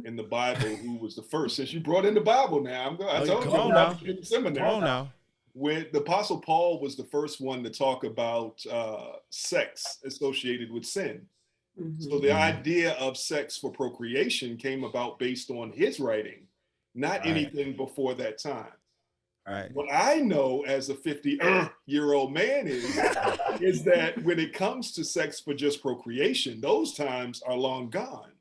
in the Bible who was the first. Since you brought in the Bible now, I told you about in the seminary. Come on now. When the Apostle Paul was the first one to talk about sex associated with sin. So the idea of sex for procreation came about based on his writing, not anything before that time. Right. What I know as a 50-year-old man is that when it comes to sex for just procreation, those times are long gone.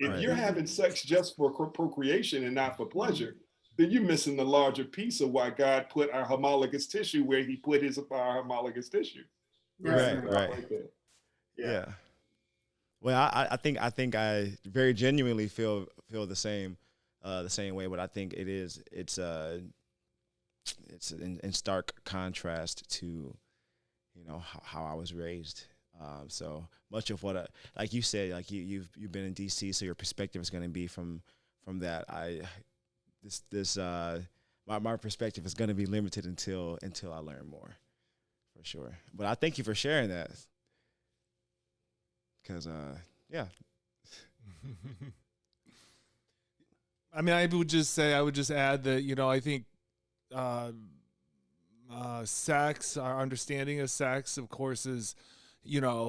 If you're having sex just for procreation and not for pleasure, then you're missing the larger piece of why God put our homologous tissue where he put our homologous tissue. Right. Yeah. Well, I think I very genuinely feel the same way, but I think it's in stark contrast to, how I was raised. So much of what, like you said, like you've been in DC, so your perspective is going to be from that. My perspective is going to be limited until I learn more, for sure. But I thank you for sharing that. Because, yeah. I mean, I would just add that, I think sex, our understanding of sex, of course, is,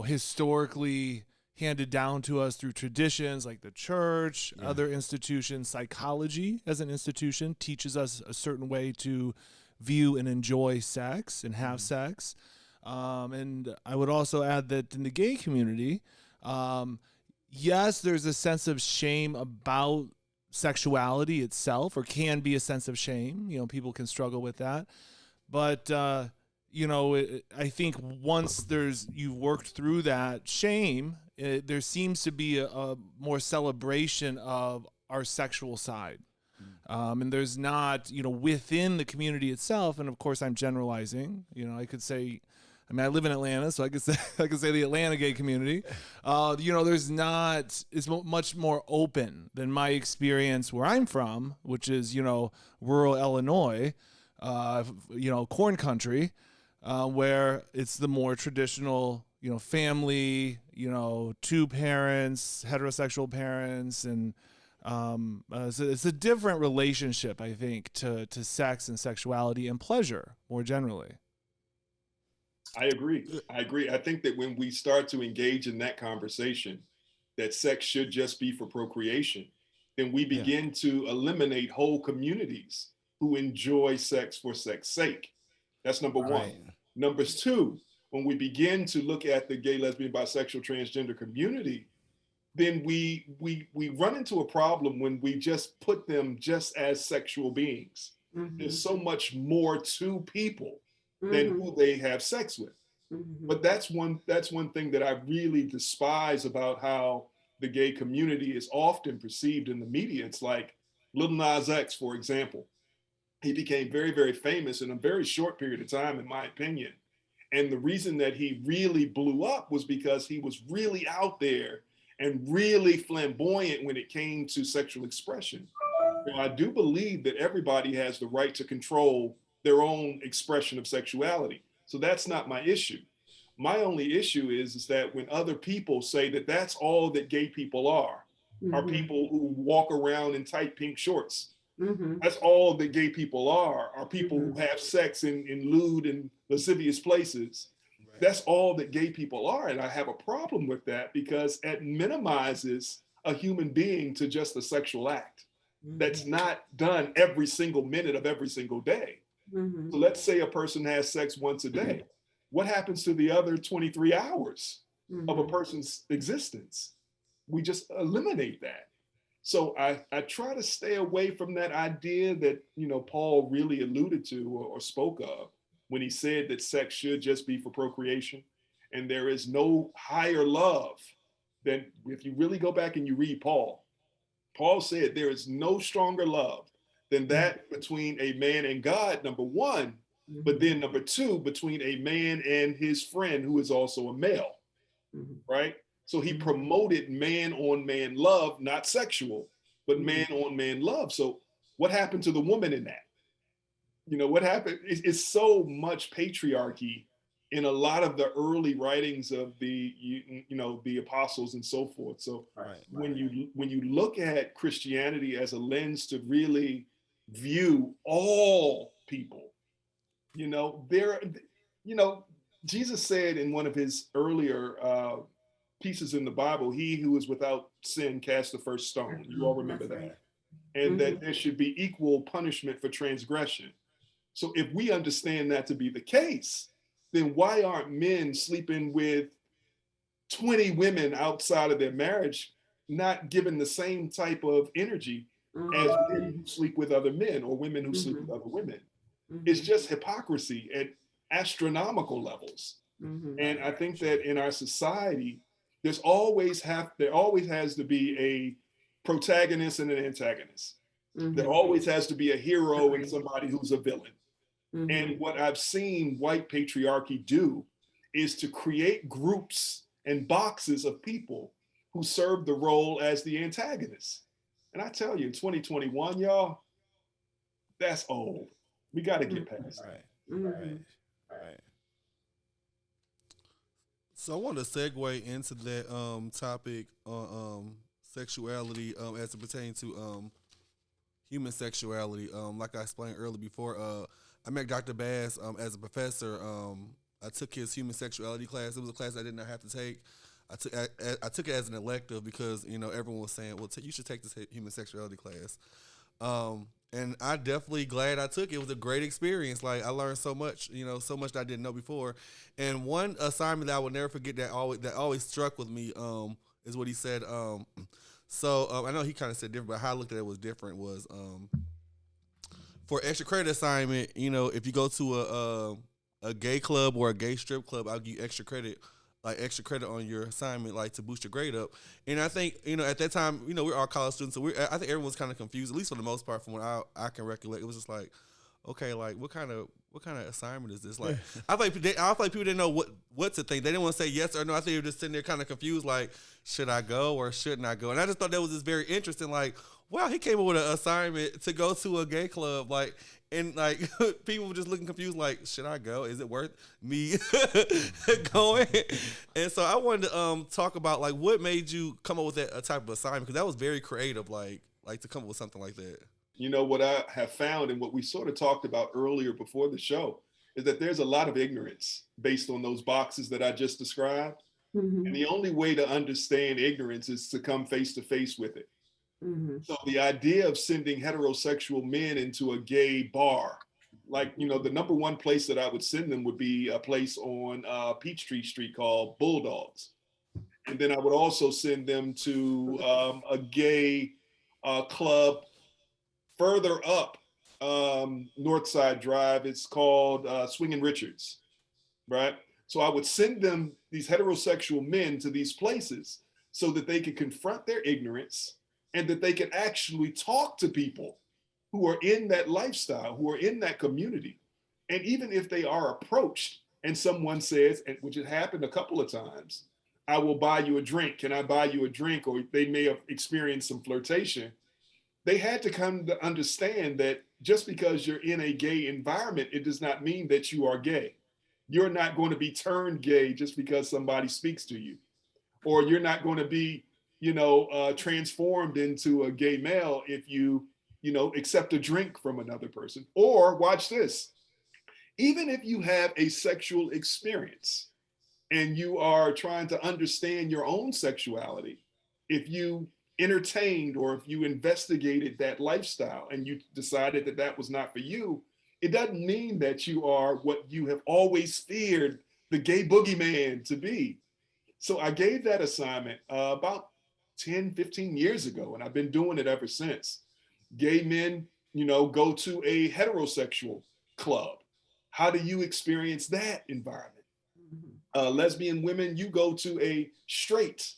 historically handed down to us through traditions like the church, other institutions. Psychology as an institution teaches us a certain way to view and enjoy sex and have sex. And I would also add that in the gay community, yes, there's a sense of shame about sexuality itself, or can be a sense of shame. People can struggle with that. But, I think once you've worked through that shame, there seems to be a more celebration of our sexual side. And there's not, within the community itself, and of course I'm generalizing, I could say, I live in Atlanta, so I could say the Atlanta gay community. It's much more open than my experience where I'm from, which is, rural Illinois, corn country, where it's the more traditional, family, two parents, heterosexual parents, and it's a different relationship, I think, to sex and sexuality and pleasure more generally. I agree. I think that when we start to engage in that conversation, that sex should just be for procreation, then we begin to eliminate whole communities who enjoy sex for sex sake. That's number one. Number two, when we begin to look at the gay, lesbian, bisexual, transgender community, then we run into a problem when we just put them just as sexual beings. There's so much more to people than who they have sex with. But that's one thing that I really despise about how the gay community is often perceived in the media. It's like Lil Nas X, for example. He became very, very famous in a very short period of time, in my opinion. And the reason that he really blew up was because he was really out there and really flamboyant when it came to sexual expression. I do believe that everybody has the right to control their own expression of sexuality. So that's not my issue. My only issue is that when other people say that that's all that gay people are people who walk around in tight pink shorts. That's all that gay people are people who have sex in lewd and lascivious places. That's all that gay people are. And I have a problem with that because it minimizes a human being to just a sexual act that's not done every single minute of every single day. So let's say a person has sex once a day. What happens to the other 23 hours of a person's existence? We just eliminate that. So I try to stay away from that idea that, Paul really alluded to or spoke of when he said that sex should just be for procreation. And there is no higher love than, if you really go back and you read Paul said there is no stronger love than that between a man and God, number one, but then number two, between a man and his friend who is also a male, right? So he promoted man on man love, not sexual, but man on man love. So what happened to the woman in that? What happened? It's so much patriarchy in a lot of the early writings of the apostles and so forth. So when you look at Christianity as a lens to really view all people, Jesus said in one of his earlier pieces in the Bible, "He who is without sin cast the first stone." You all remember that. And that there should be equal punishment for transgression. So if we understand that to be the case, then why aren't men sleeping with 20 women outside of their marriage, not given the same type of energy as men who sleep with other men or women who sleep with other women? It's just hypocrisy at astronomical levels. And I think that in our society, there always has to be a protagonist and an antagonist. There always has to be a hero and somebody who's a villain. And what I've seen white patriarchy do is to create groups and boxes of people who serve the role as the antagonist. And I tell you, in 2021, y'all, that's old. We got to get past that. Right. So I want to segue into that topic on sexuality as it pertains to human sexuality. Like I explained earlier before, I met Dr. Bass as a professor. I took his human sexuality class. It was a class I did not have to take. I took it as an elective because everyone was saying, "Well, you should take this human sexuality class." And I definitely glad I took it. It was a great experience. Like I learned so much, so much that I didn't know before. And one assignment that I will never forget that always struck with me is what he said. So I know he kind of said different, but how I looked at it was different. Was for extra credit assignment, if you go to a gay club or a gay strip club, I'll give you extra credit on your assignment, like to boost your grade up. And I think, at that time, we're all college students, so I think everyone's kind of confused, at least for the most part, from what I can recollect. It was just like, okay, like what kind of assignment is this? Like, I feel like people didn't know what to think. They didn't want to say yes or no. I think they were just sitting there kind of confused, like, should I go or shouldn't I go? And I just thought that was just very interesting. Like, wow, he came up with an assignment to go to a gay club, like. And like people were just looking confused, like, should I go? Is it worth me going? And so I wanted to talk about like what made you come up with that type of assignment, because that was very creative, like to come up with something like that. What I have found and what we sort of talked about earlier before the show is that there's a lot of ignorance based on those boxes that I just described. And the only way to understand ignorance is to come face to face with it. So the idea of sending heterosexual men into a gay bar, like, the number one place that I would send them would be a place on Peachtree Street called Bulldogs. And then I would also send them to a gay club further up Northside Drive. It's called Swingin' Richards, right? So I would send them, these heterosexual men, to these places so that they could confront their ignorance and that they could actually talk to people who are in that lifestyle, who are in that community. And even if they are approached and someone says, which has happened a couple of times, "I will buy you a drink. Can I buy you a drink?" Or they may have experienced some flirtation. They had to come to understand that just because you're in a gay environment, it does not mean that you are gay. You're not going to be turned gay just because somebody speaks to you, or you're not going to be transformed into a gay male if you accept a drink from another person. Or watch this, even if you have a sexual experience and you are trying to understand your own sexuality, if you entertained or if you investigated that lifestyle and you decided that that was not for you, it doesn't mean that you are what you have always feared the gay boogeyman to be. So I gave that assignment about 10, 15 years ago, and I've been doing it ever since. Gay men, go to a heterosexual club. How do you experience that environment? Lesbian women, you go to a straight,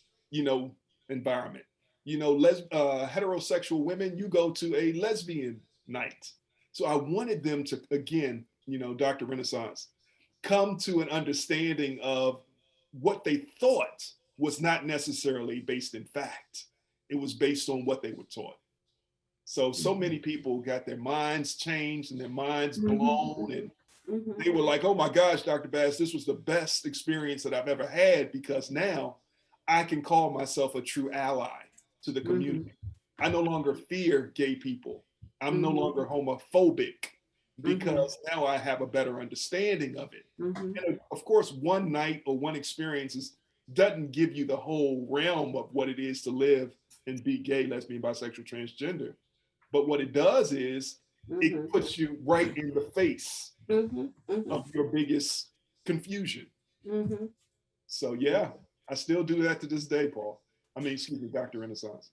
environment. Heterosexual women, you go to a lesbian night. So I wanted them to, again, Dr. Renaissance, come to an understanding of what they thought was not necessarily based in fact. It was based on what they were taught. So many people got their minds changed and their minds blown, and Mhm. they were like, oh my gosh, Dr. Bass, this was the best experience that I've ever had, because now I can call myself a true ally to the community. I no longer fear gay people. I'm no longer homophobic, because now I have a better understanding of it. And of course, one night or one experience doesn't give you the whole realm of what it is to live and be gay, lesbian, bisexual, transgender. But what it does is it puts you right in the face of your biggest confusion. So yeah, I still do that to this day, Paul. I mean, excuse me, Dr. Renaissance.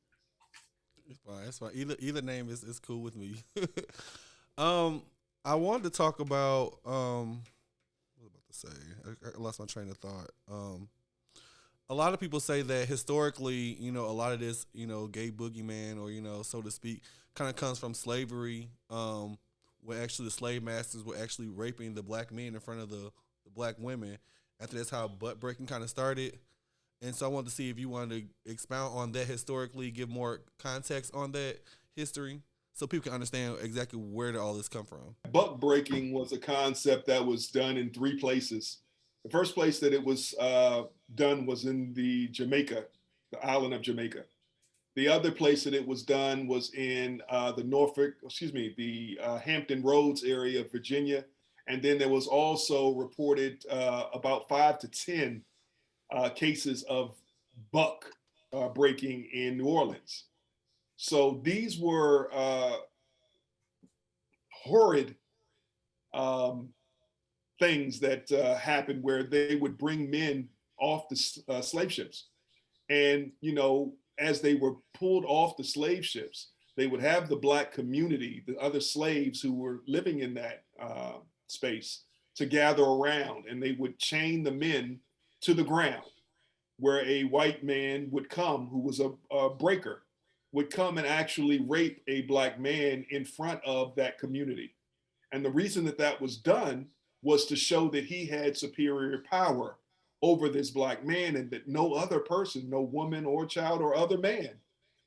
It's fine. It's fine. Either name is cool with me. um, I wanted to talk about what was I about to say? I lost my train of thought. A lot of people say that historically, a lot of this, gay boogeyman, or so to speak, kind of comes from slavery. Where actually the slave masters were actually raping the black men in front of the black women. After that's how butt breaking kind of started. And so I wanted to see if you wanted to expound on that historically, give more context on that history, so people can understand exactly where did all this come from. Buck breaking was a concept that was done in 3 places. The first place that it was done was in the island of Jamaica. The other place that it was done was in the Hampton Roads area of Virginia. And then there was also reported about 5 to 10 cases of buck breaking in New Orleans. So these were horrid things that happened, where they would bring men off the slave ships. And, as they were pulled off the slave ships, they would have the black community, the other slaves who were living in that space, to gather around, and they would chain the men to the ground, where a white man would come, who was a breaker, would come and actually rape a black man in front of that community. And the reason that that was done was to show that he had superior power over this black man, and that no other person, no woman or child or other man,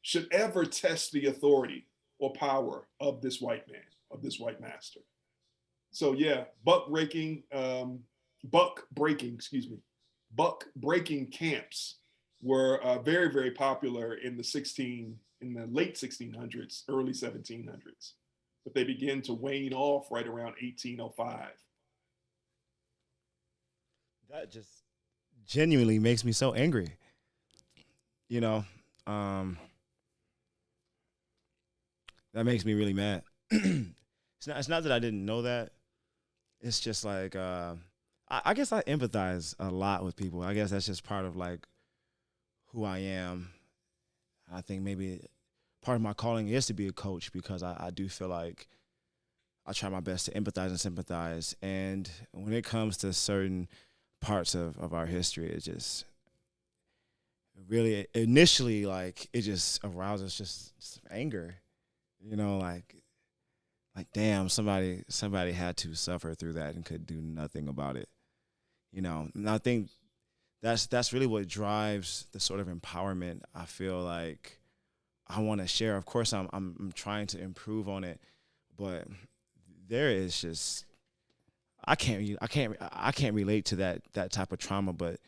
should ever test the authority or power of this white man, of this white master. So yeah, buck breaking, buck breaking camps were very, very popular in the late 1600s, early 1700s. But they began to wane off right around 1805. That just genuinely makes me so angry. You know, that makes me really mad. It's not that I didn't know that. It's just like, I guess I empathize a lot with people. I guess that's just part of like who I am. I think maybe part of my calling is to be a coach, because I do feel like I try my best to empathize and sympathize. And when it comes to certain parts of our history, it just really initially, like, it just arouses just anger, like damn, somebody had to suffer through that and could do nothing about it, and I think that's really what drives the sort of empowerment I feel like I want to share. Of course, I'm trying to improve on it, but there is just I can't relate to that type of trauma, but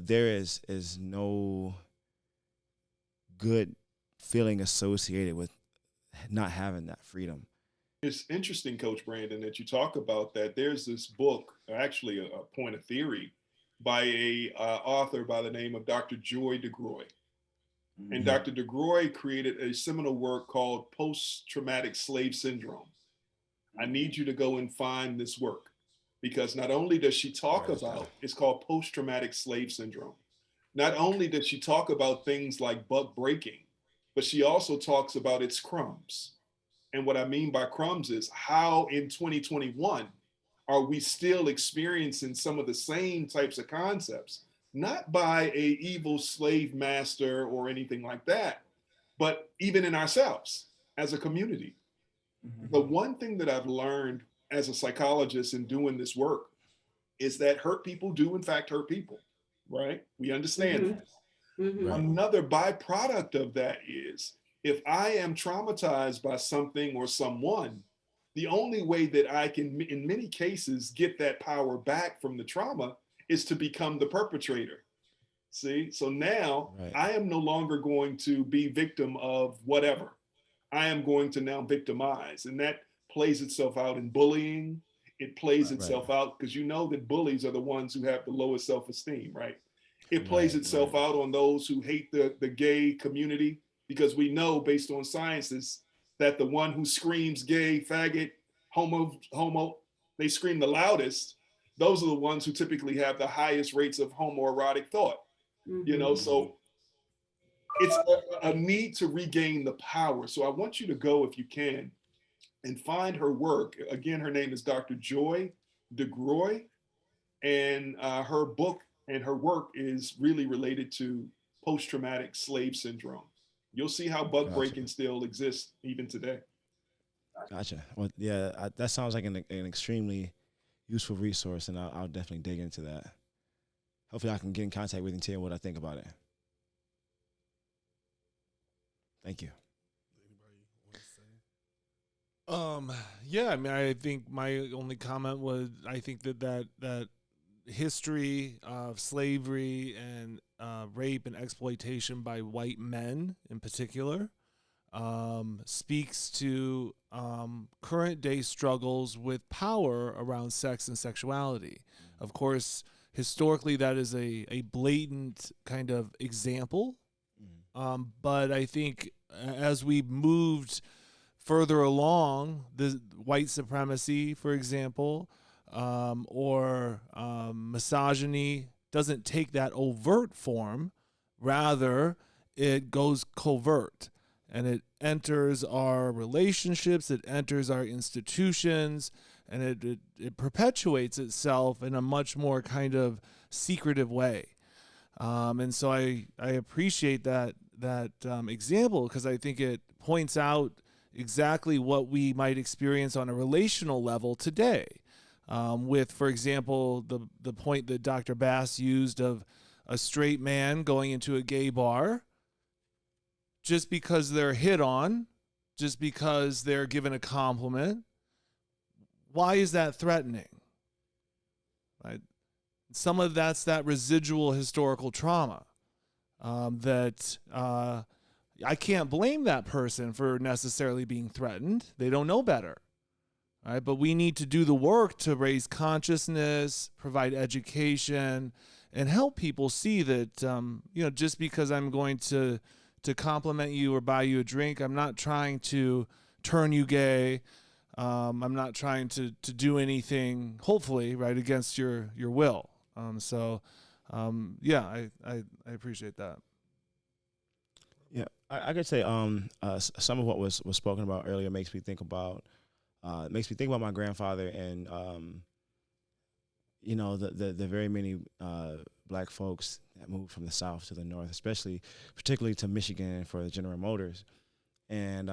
there is no good feeling associated with not having that freedom. It's interesting, Coach Brandon, that you talk about that. There's this book, actually a point of theory, by a author by the name of Dr. Joy DeGruy. Mm-hmm. And Dr. DeGruy created a seminal work called Post-Traumatic Slave Syndrome. I need you to go and find this work, because not only does she talk about, it's called Post-Traumatic Slave Syndrome. Not only does she talk about things like buck breaking, but she also talks about its crumbs. And what I mean by crumbs is how in 2021 are we still experiencing some of the same types of concepts, not by a evil slave master or anything like that, but even in ourselves as a community. Mm-hmm. The one thing that I've learned as a psychologist in doing this work is that hurt people do in fact hurt people, right? We understand that. Mm-hmm. Right. Another byproduct of that is If I am traumatized by something or someone, the only way that I can, in many cases, get that power back from the trauma is to become the perpetrator. See, so now Right. I am no longer going to be victim of whatever. I am going to now victimize. And that plays itself out in bullying. It plays Right. itself out because you know that bullies are the ones who have the lowest self-esteem, right? It plays Right. itself Right. out on those who hate the gay community because we know based on sciences that the one who screams gay, faggot, homo, they scream the loudest. Those are the ones who typically have the highest rates of homoerotic thought. You know, so it's a need to regain the power. So I want you to go, if you can, and find her work. Again, her name is Dr. Joy DeGroy, and her book and her work is really related to post-traumatic slave syndrome. You'll see how buck Gotcha. breaking still exists even today. Gotcha. Well, yeah, that sounds like an extremely useful resource, and I'll definitely dig into that. Hopefully, I can get in contact with you and tell you what I think about it. Thank you. Yeah, I mean, I think my only comment was I think that history of slavery and rape and exploitation by white men in particular speaks to current day struggles with power around sex and sexuality. Of course, historically, that is a blatant kind of example. But I think as we moved further along, the white supremacy, for example, or misogyny doesn't take that overt form. Rather, it goes covert and it enters our relationships, it enters our institutions, and it perpetuates itself in a much more kind of secretive way. And so I appreciate that example because I think it points out exactly what we might experience on a relational level today. With, for example, the point that Dr. Bass used of a straight man going into a gay bar just because they're hit on, just because they're given a compliment. Why is that threatening? Right? Some of that's that residual historical trauma that I can't blame that person for necessarily being threatened. They don't know better. Right? But we need to do the work to raise consciousness, provide education, and help people see that, just because I'm going to compliment you or buy you a drink, I'm not trying to turn you gay. I'm not trying to do anything, hopefully, right, against your will. I appreciate that. Yeah, I could say some of what was spoken about earlier makes me think about my grandfather and the very many black folks that moved from the South to the North, particularly to Michigan for the General Motors. And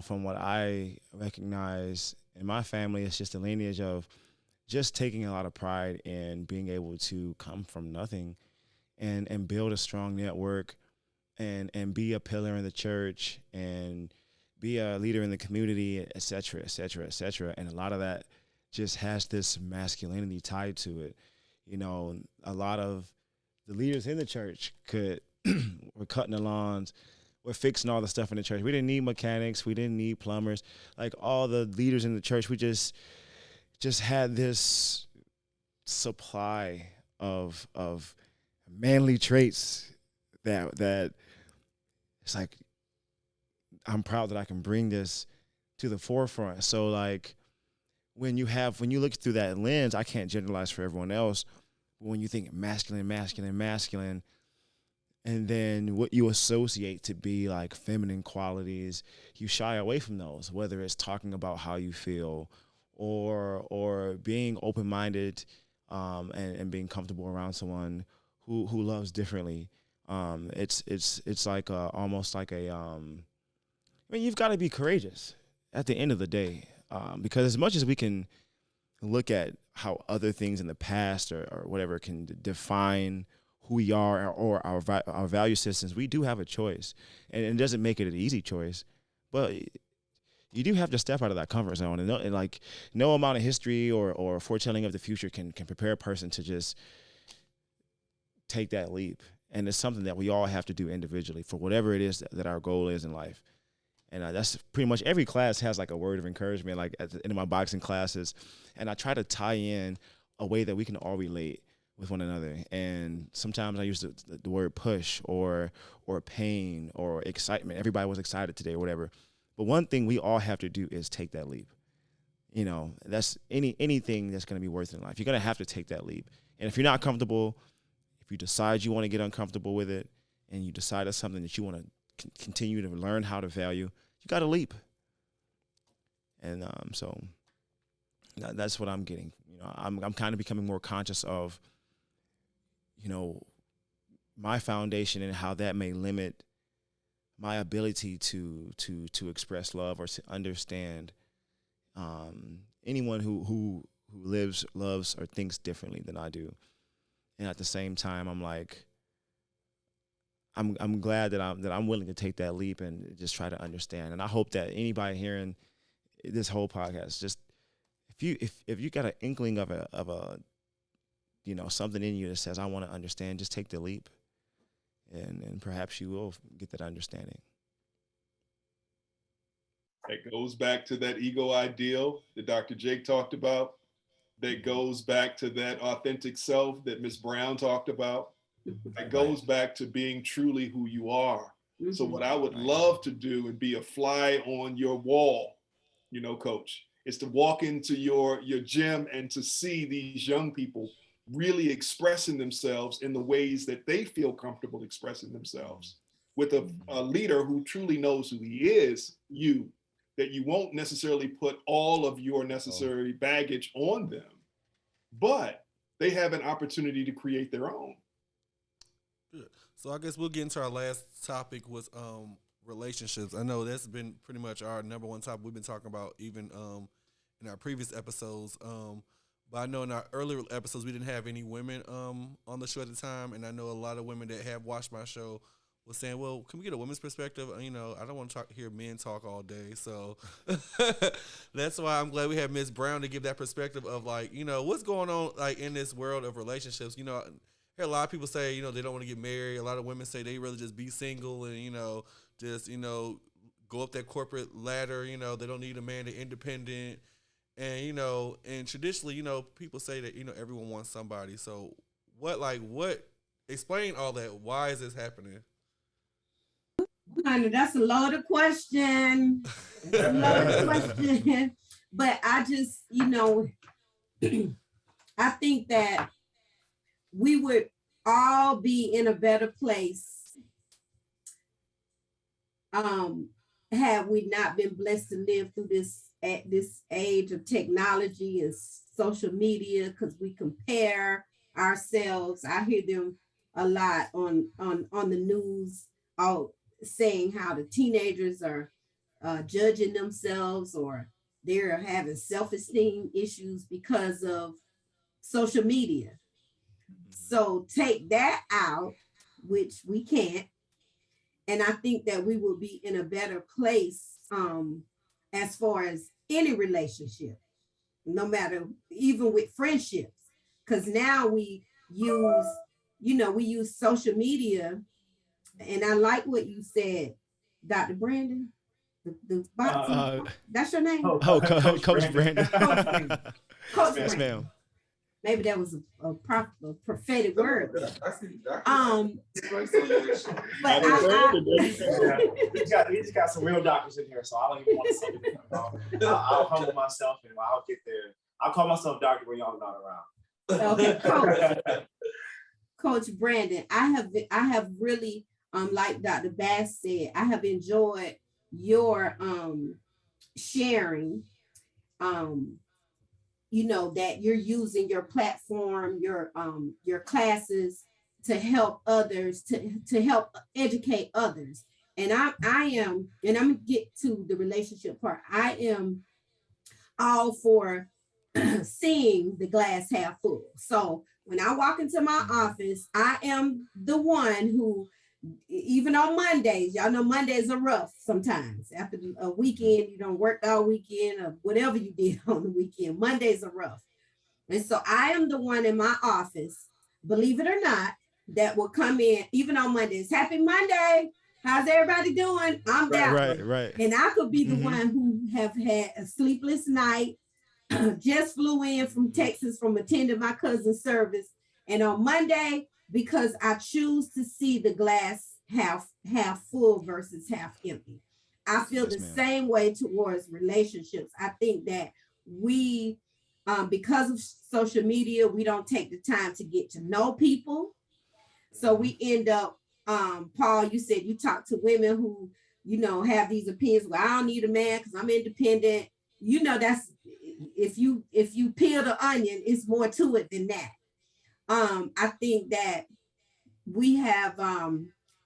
from what I recognize in my family, it's just a lineage of just taking a lot of pride in being able to come from nothing and build a strong network and be a pillar in the church and be a leader in the community, et cetera, et cetera, et cetera. And a lot of that just has this masculinity tied to it. A lot of the leaders in the church were cutting the lawns, we're fixing all the stuff in the church. We didn't need mechanics. We didn't need plumbers. Like all the leaders in the church, we just had this supply of manly traits that it's like I'm proud that I can bring this to the forefront. So like when you look through that lens, I can't generalize for everyone else. But when you think masculine, and then what you associate to be like feminine qualities, you shy away from those, whether it's talking about how you feel or being open-minded and being comfortable around someone who loves differently. It's like almost like you've got to be courageous at the end of the day, because as much as we can look at how other things in the past or whatever can define who we are or our value systems, we do have a choice, and it doesn't make it an easy choice, but you do have to step out of that comfort zone, and like no amount of history or foretelling of the future can prepare a person to just take that leap. And it's something that we all have to do individually for whatever it is that our goal is in life. And that's pretty much every class has like a word of encouragement, like at the end of my boxing classes, and I try to tie in a way that we can all relate with one another. And sometimes I use the word push or pain or excitement. Everybody was excited today or whatever. But one thing we all have to do is take that leap. You know, that's anything that's going to be worth in life. You're going to have to take that leap. And if you're not comfortable, if you decide you want to get uncomfortable with it, and you decide it's something that you want to continue to learn how to value, you got to leap. And so that's what I'm getting. You know, I'm kind of becoming more conscious of, you know, my foundation and how that may limit my ability to express love or to understand anyone who lives, loves, or thinks differently than I do. And at the same time, I'm like, I'm glad that I'm willing to take that leap and just try to understand. And I hope that anybody hearing this whole podcast, just if you got an inkling of a you know, something in you that says I want to understand, just take the leap, and perhaps you will get that understanding. That goes back to that ego ideal that Dr. Jake talked about. That goes back to that authentic self that Ms. Brown talked about. That goes back to being truly who you are. So what I would love to do and be a fly on your wall, you know, Coach, is to walk into your gym and to see these young people really expressing themselves in the ways that they feel comfortable expressing themselves, with a leader who truly knows who he is, that you won't necessarily put all of your necessary baggage on them, but they have an opportunity to create their own. Good. So I guess we'll get into our last topic was relationships. I know that's been pretty much our number one topic we've been talking about even in our previous episodes. But I know in our earlier episodes we didn't have any women on the show at the time, and I know a lot of women that have watched my show was saying, well, can we get a women's perspective? You know, I don't want to hear men talk all day. So that's why I'm glad we have Ms. Brown to give that perspective of, like, you know, what's going on, like, in this world of relationships. You know, I hear a lot of people say, you know, they don't want to get married. A lot of women say they rather just be single and, you know, just, you know, go up that corporate ladder. You know, they don't need a man, they're independent. And, you know, and traditionally, you know, people say that, you know, everyone wants somebody. So explain all that. Why is this happening? Honey, that's a loaded question. But I just, you know, I think that we would all be in a better place had we not been blessed to live through this at this age of technology and social media, because we compare ourselves. I hear them a lot on the news, all saying how the teenagers are judging themselves, or they're having self-esteem issues because of social media. So take that out, which we can't, and I think that we will be in a better place as far as any relationship, no matter, even with friendships, because now we use social media. And I like what you said, Dr. Brandon. The boxing, that's your name? Coach Brandon. Coach Yes, Brandon. ma'am. Maybe that was a prophetic word. But we just got some real doctors in here, so I don't even want to say anything. I'll humble myself and I'll get there. I'll call myself doctor when y'all not around. Okay, Coach Brandon, I have really like Dr. Bass said, I have enjoyed your sharing, you know, that you're using your platform, your classes to help others, to help educate others. And I am, and I'm gonna get to the relationship part. I am all for seeing the glass half full. So When I walk into my office, I am the one who, even on Mondays, y'all know Mondays are rough sometimes. After a weekend, you don't work all weekend or whatever you did on the weekend. Mondays are rough. And so I am the one in my office, believe it or not, that will come in even on Mondays. Happy Monday. How's everybody doing? I'm that one. Right. And I could be the one who have had a sleepless night, just flew in from Texas from attending my cousin's service. And on Monday, because I choose to see the glass half full versus half empty. I feel the same way towards relationships. I think that we, because of social media, we don't take the time to get to know people. So we end up, Paul, you said you talk to women who, have these opinions. Well, I don't need a man because I'm independent. That's if you peel the onion, it's more to it than that. I think that we have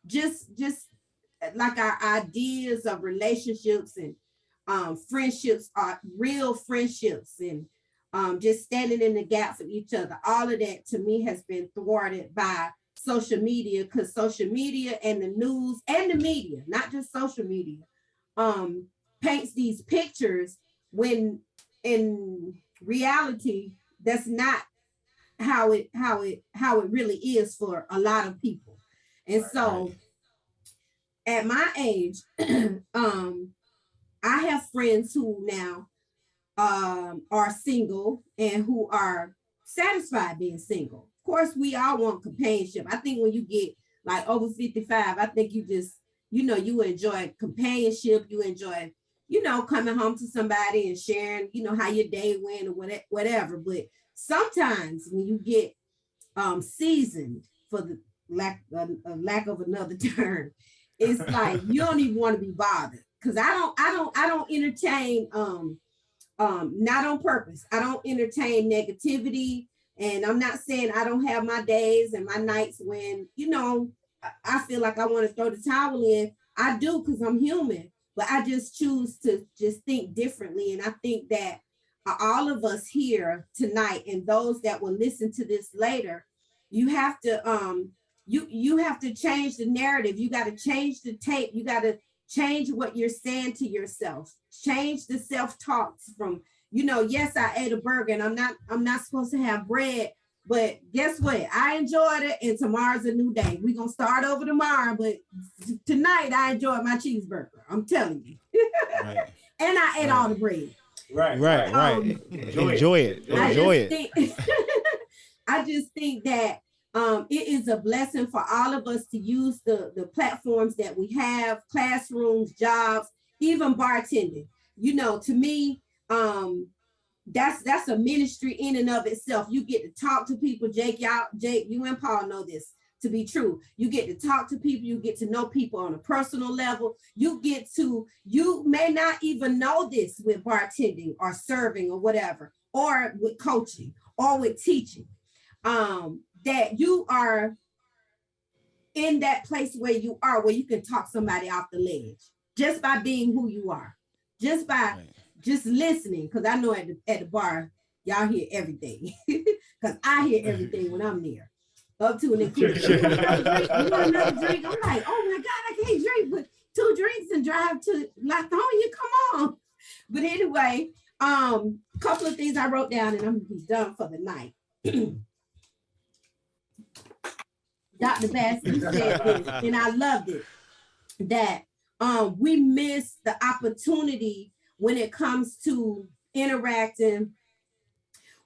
just like our ideas of relationships and friendships are real friendships and just standing in the gap for each other. All of that to me has been thwarted by social media, because social media and the news and the media, not just social media, paints these pictures when in reality that's not how it really is for a lot of people. And so at my age, I have friends who now are single and who are satisfied being single. Of course, we all want companionship. I think when you get like over 55, I think you just, you enjoy companionship. You enjoy, coming home to somebody and sharing, how your day went or whatever. But sometimes when you get seasoned, for the lack of another term, it's like you don't even want to be bothered. Because I don't entertain not on purpose. I don't entertain negativity. And I'm not saying I don't have my days and my nights when, I feel like I want to throw the towel in. I do, because I'm human, but I just choose to just think differently. And I think that all of us here tonight and those that will listen to this later, you have to you have to change the narrative. You got to change the tape. You got to change what you're saying to yourself. Change the self-talks from, yes, I ate a burger and I'm not supposed to have bread, but guess what? I enjoyed it, and tomorrow's a new day. We're gonna start over tomorrow, but tonight I enjoyed my cheeseburger. I'm telling you. Right. And I ate all the bread. Right. Enjoy it. I just think that it is a blessing for all of us to use the platforms that we have, classrooms, jobs, even bartending. To me, that's a ministry in and of itself. You get to talk to people. Jake, you and Paul know this to be true. You get to talk to people. You get to know people on a personal level. You may not even know this with bartending or serving or whatever, or with coaching or with teaching, that you are in that place where you are, where you can talk somebody off the ledge just by being who you are, just by just listening. Because I know at the bar, y'all hear everything. Because I hear everything when I'm there, up to and including. You want another drink? I'm like, oh my God, I can't drink but 2 drinks and drive to Lithonia. Come on. But anyway, couple of things I wrote down, and I'm gonna be done for the night. Dr. Bassett said this, and I loved it, that we miss the opportunity when it comes to interacting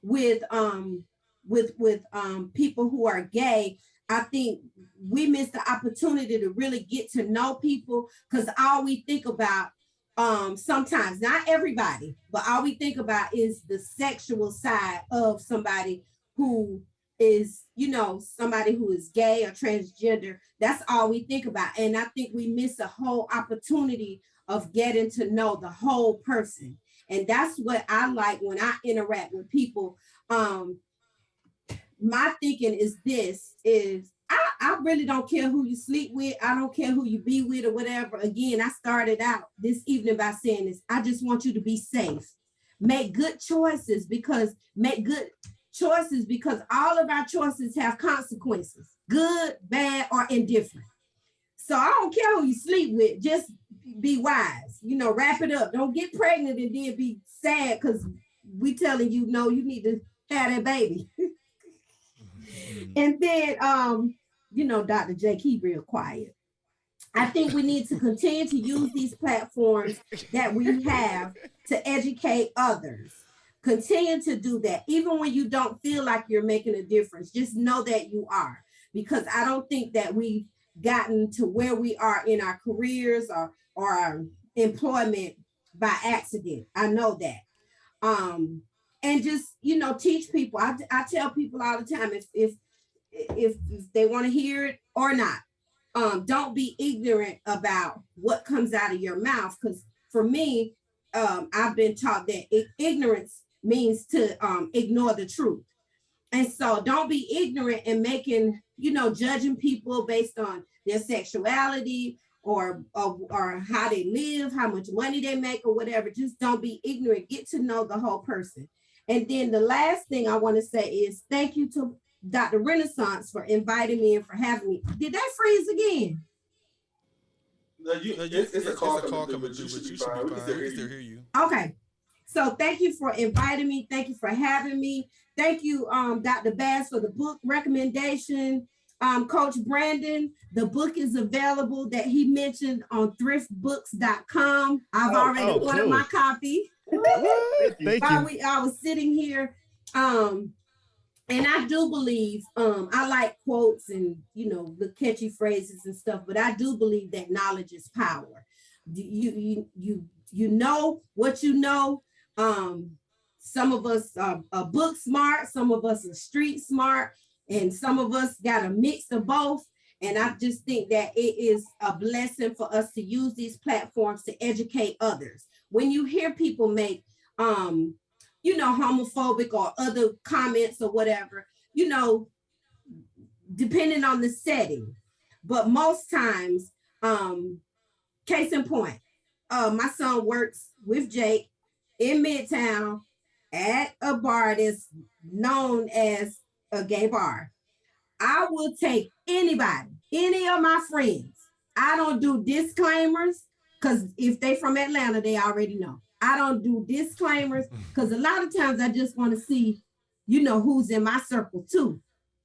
with people who are gay. I think we miss the opportunity to really get to know people, because all we think about, sometimes, not everybody, but all we think about is the sexual side of somebody who is, somebody who is gay or transgender. That's all we think about. And I think we miss a whole opportunity of getting to know the whole person. And that's what I like when I interact with people. My thinking is I really don't care who you sleep with. I don't care who you be with or whatever. Again, I started out this evening by saying this. I just want you to be safe. Make good choices, because choices because all of our choices have consequences, good, bad, or indifferent. So I don't care who you sleep with, just be wise. Wrap it up. Don't get pregnant and then be sad because we telling you, no, you need to have that baby. And then, Dr. Jake, he real quiet. I think we need to continue to use these platforms that we have to educate others. Continue to do that. Even when you don't feel like you're making a difference, just know that you are. Because I don't think that we've gotten to where we are in our careers or our employment by accident. I know that. And just, teach people. I tell people all the time, if they want to hear it or not, don't be ignorant about what comes out of your mouth. Because for me, I've been taught that ignorance means to ignore the truth. And so don't be ignorant and making, judging people based on their sexuality or how they live, how much money they make or whatever. Just don't be ignorant. Get to know the whole person. And then the last thing I want to say is thank you to Dr. Renaissance for inviting me and for having me. Did that freeze again? No, it's a call coming through, but you should be fine. We can still hear you. Okay. So thank you for inviting me. Thank you for having me. Thank you, Dr. Bass, for the book recommendation. Coach Brandon, the book is available that he mentioned on thriftbooks.com. I've already ordered my copy. Thank you. I was sitting here. And I do believe, I like quotes and, the catchy phrases and stuff, but I do believe that knowledge is power. You know what you know. Some of us are book smart, some of us are street smart, and some of us got a mix of both. And I just think that it is a blessing for us to use these platforms to educate others. When you hear people make, homophobic or other comments or whatever, depending on the setting. But most times, case in point, my son works with Jake in Midtown at a bar that's known as a gay bar. I will take anybody, any of my friends. I don't do disclaimers because if they from Atlanta, they already know. I don't do disclaimers because a lot of times I just want to see, who's in my circle too.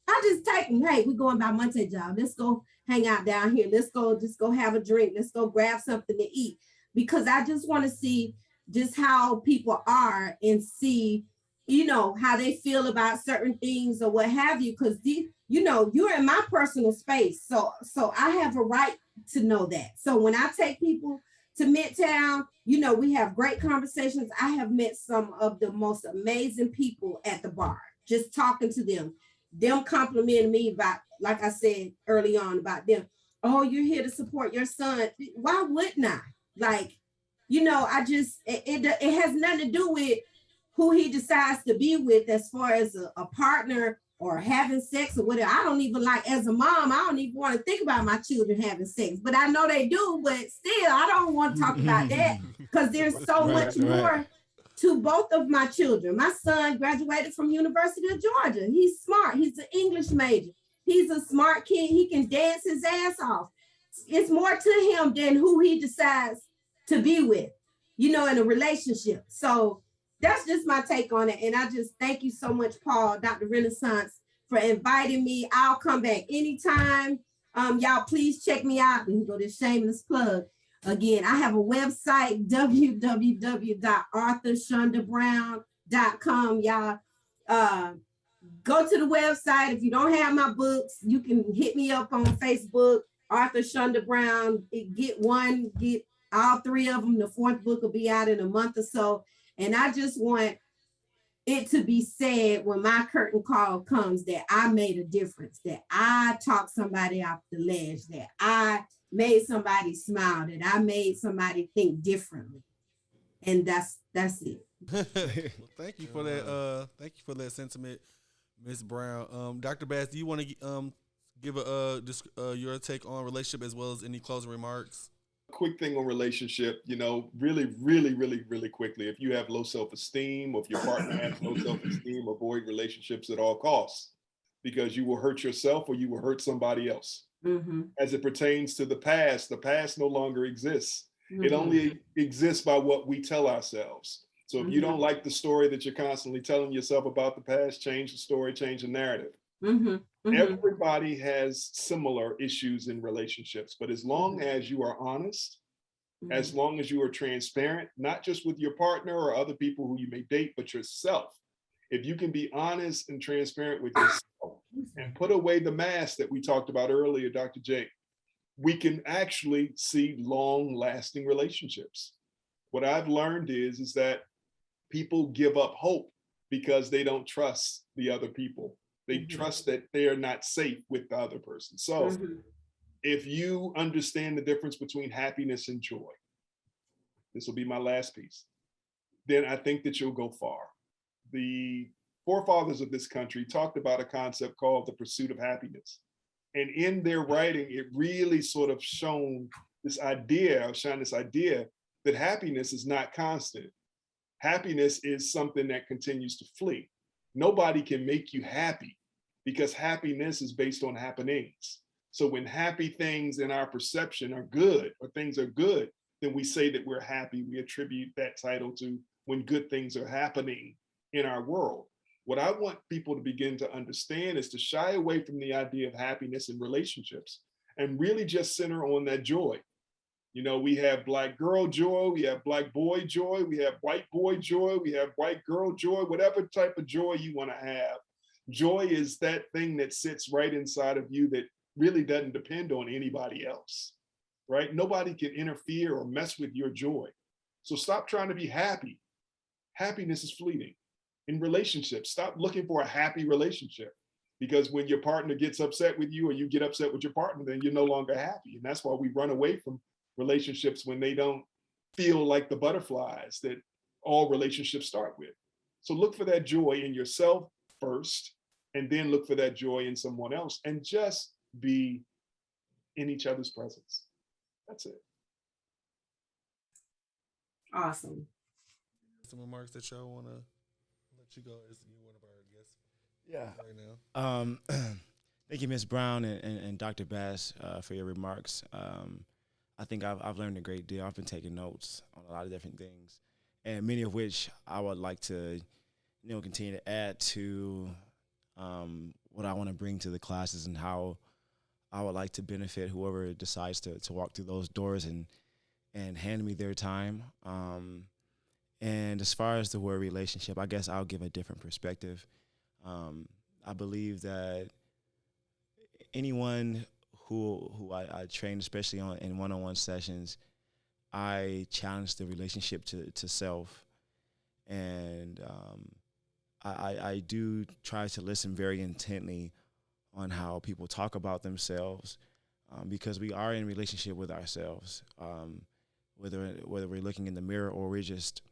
I just take them. Hey, we're going by Monte Job. Let's go hang out down here. Let's go, just go have a drink. Let's go grab something to eat. Because I just want to see just how people are and see, how they feel about certain things or what have you. Because you're in my personal space. So I have a right to know that. So when I take people to Midtown, we have great conversations. I have met some of the most amazing people at the bar, just talking to them complimenting me about, like I said early on about them. Oh, you're here to support your son. Why wouldn't I? It has nothing to do with who he decides to be with as far as a partner or having sex or whatever. I don't even as a mom, I don't even want to think about my children having sex, but I know they do, but still, I don't want to talk about that because there's so much more to both of my children. My son graduated from University of Georgia. He's smart. He's an English major. He's a smart kid. He can dance his ass off. It's more to him than who he decides to be with, in a relationship. So that's just my take on it. And I just thank you so much, Paul, Dr. Renaissance, for inviting me. I'll come back anytime. Y'all, please check me out. And go to shameless plug. Again, I have a website, www.arthurshundabrown.com. Y'all, go to the website. If you don't have my books, you can hit me up on Facebook, Arthur Shunda Brown. Get all three of them. The fourth book will be out in a month or so. And I just want it to be said when my curtain call comes that I made a difference, that I talked somebody off the ledge, that I made somebody smile, that I made somebody think differently. And that's it. Well, thank you for that. Thank you for that sentiment, Ms. Brown. Dr. Bass, do you want to give your take on relationship as well as any closing remarks? quick thing on relationship, you know, really quickly. If you have low self-esteem, or if your partner has low self-esteem, avoid relationships at all costs, because you will hurt yourself or you will hurt somebody else. As it pertains to the past no longer exists. It only exists by what we tell ourselves. So if you don't like the story that you're constantly telling yourself about the past, change the story, change the narrative. Everybody has similar issues in relationships, but as long as you are honest, as long as you are transparent, not just with your partner or other people who you may date, but yourself. If you can be honest and transparent with yourself and put away the mask that we talked about earlier, Dr. J, we can actually see long-lasting relationships. What I've learned is that people give up hope because they don't trust the other people. They trust that they're not safe with the other person. So if you understand the difference between happiness and joy, this will be my last piece, then I think that you'll go far. The forefathers of this country talked about a concept called the pursuit of happiness. And in their writing, it really sort of shone this idea that happiness is not constant. Happiness is something that continues to flee. Nobody can make you happy because happiness is based on happenings. So when happy things in our perception are good, or things are good, then we say that we're happy. We attribute that title to when good things are happening in our world. What I want people to begin to understand is to shy away from the idea of happiness in relationships and really just center on that joy. You know, we have Black girl joy, we have Black boy joy, we have white boy joy, we have white girl joy, whatever type of joy you want to have. Joy is that thing that sits right inside of you that really doesn't depend on anybody else, right? Nobody can interfere or mess with your joy. So stop trying to be happy. Happiness is fleeting. In relationships, stop looking for a happy relationship, because when your partner gets upset with you or you get upset with your partner, then you're no longer happy. And that's why we run away from relationships when they don't feel like the butterflies that all relationships start with. So look for that joy in yourself first, and then look for that joy in someone else, and just be in each other's presence. That's it. Awesome. Some remarks that y'all want to let you go as you one of our guests. Yeah. Right now. Thank you, Ms. Brown and Dr. Bass, for your remarks. I think I've learned a great deal. I've been taking notes on a lot of different things, and many of which I would like to, continue to add to what I want to bring to the classes, and how I would like to benefit whoever decides to walk through those doors and hand me their time. And as far as the word relationship, I guess I'll give a different perspective. I believe that anyone who I train, especially in one-on-one sessions, I challenge the relationship to self. And I do try to listen very intently on how people talk about themselves, because we are in relationship with ourselves, whether we're looking in the mirror or we're just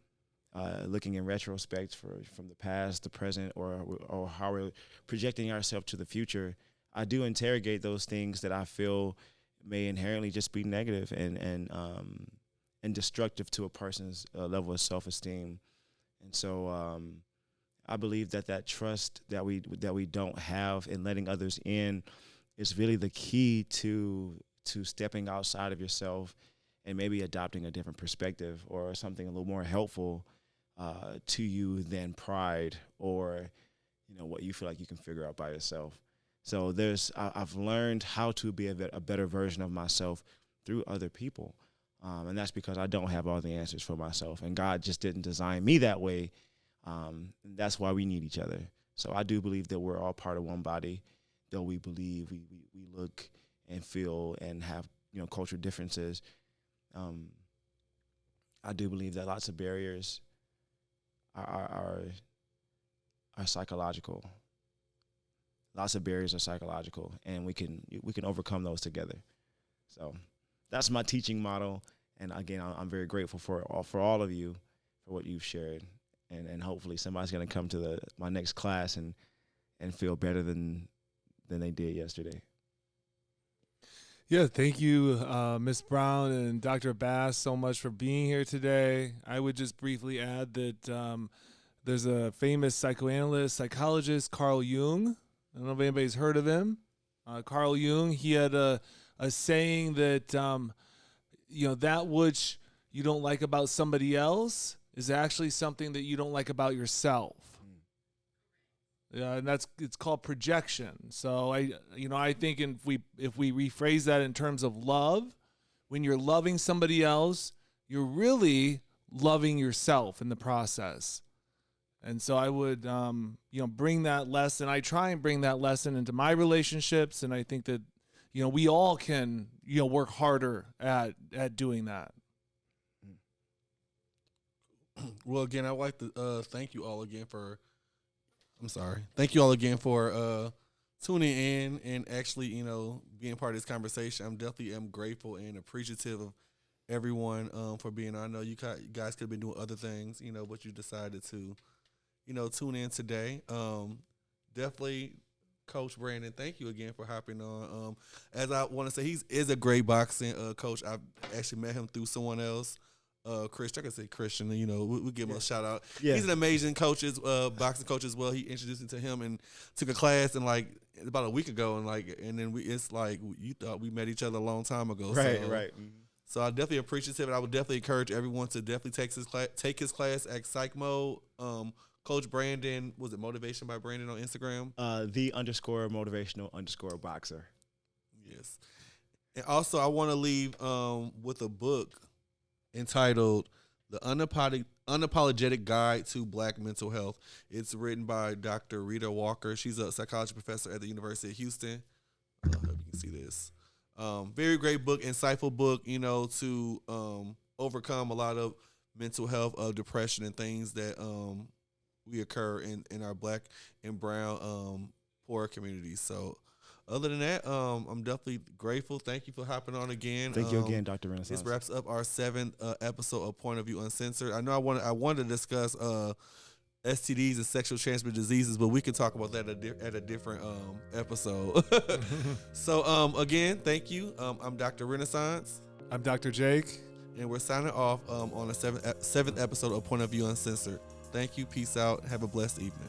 looking in retrospect from the past, the present, or how we're projecting ourselves to the future. I do interrogate those things that I feel may inherently just be negative and destructive to a person's level of self-esteem. And so I believe that trust that we don't have in letting others in is really the key to stepping outside of yourself and maybe adopting a different perspective or something a little more helpful to you than pride or what you feel like you can figure out by yourself. So I've learned how to be a better version of myself through other people, and that's because I don't have all the answers for myself, and God just didn't design me that way. That's why we need each other. So I do believe that we're all part of one body, though we believe we look and feel and have cultural differences. I do believe that lots of barriers are psychological. Lots of barriers are psychological, and we can overcome those together. So that's my teaching model. And again, I'm very grateful for all of you for what you've shared. And hopefully somebody's going to come to my next class and feel better than they did yesterday. Yeah, thank you, Ms. Brown and Dr. Bass, so much for being here today. I would just briefly add that there's a famous psychoanalyst, psychologist, Carl Jung. I don't know if anybody's heard of him. Carl Jung, he had a saying that, that which you don't like about somebody else is actually something that you don't like about yourself. And it's called projection. So I think if we rephrase that in terms of love, when you're loving somebody else, you're really loving yourself in the process. And so I would bring that lesson. I try and bring that lesson into my relationships, and I think that we all can work harder at doing that. Well, again, I'd like to thank you all again for. Thank you all again for tuning in and actually, being part of this conversation. I'm definitely grateful and appreciative of everyone for being on. I know you guys could have been doing other things, but you decided to, tune in today. Definitely, Coach Brandon, thank you again for hopping on. As I want to say, he is a great boxing coach. I've actually met him through someone else. Christian, I can say Christian, we give him a shout out. Yeah. He's an amazing coach, boxing coach as well. He introduced me to him and took a class and about a week ago and then you thought we met each other a long time ago. Right, right. Mm-hmm. So I definitely appreciate it. I would definitely encourage everyone to definitely take his class at Psych Mode. Coach Brandon, was it Motivation by Brandon on Instagram? _motivational_boxer. Yes. And also I want to leave with a book entitled The Unapologetic Guide to Black Mental Health. It's written by Dr. Rita Walker. She's a psychology professor at the University of Houston. I hope you can see this. Very great book, insightful book, to overcome a lot of mental health, depression, and things that we occur in our Black and brown poor communities. So other than that, I'm definitely grateful. Thank you for hopping on again. Thank you again, Dr. Renaissance. This wraps up our 7th episode of Point of View Uncensored. I know I wanted to discuss STDs and sexual transmitted diseases, but we can talk about that at a different episode. So again, thank you. I'm Dr. Renaissance. I'm Dr. Jake. And we're signing off on the 7th episode of Point of View Uncensored. Thank you. Peace out. Have a blessed evening.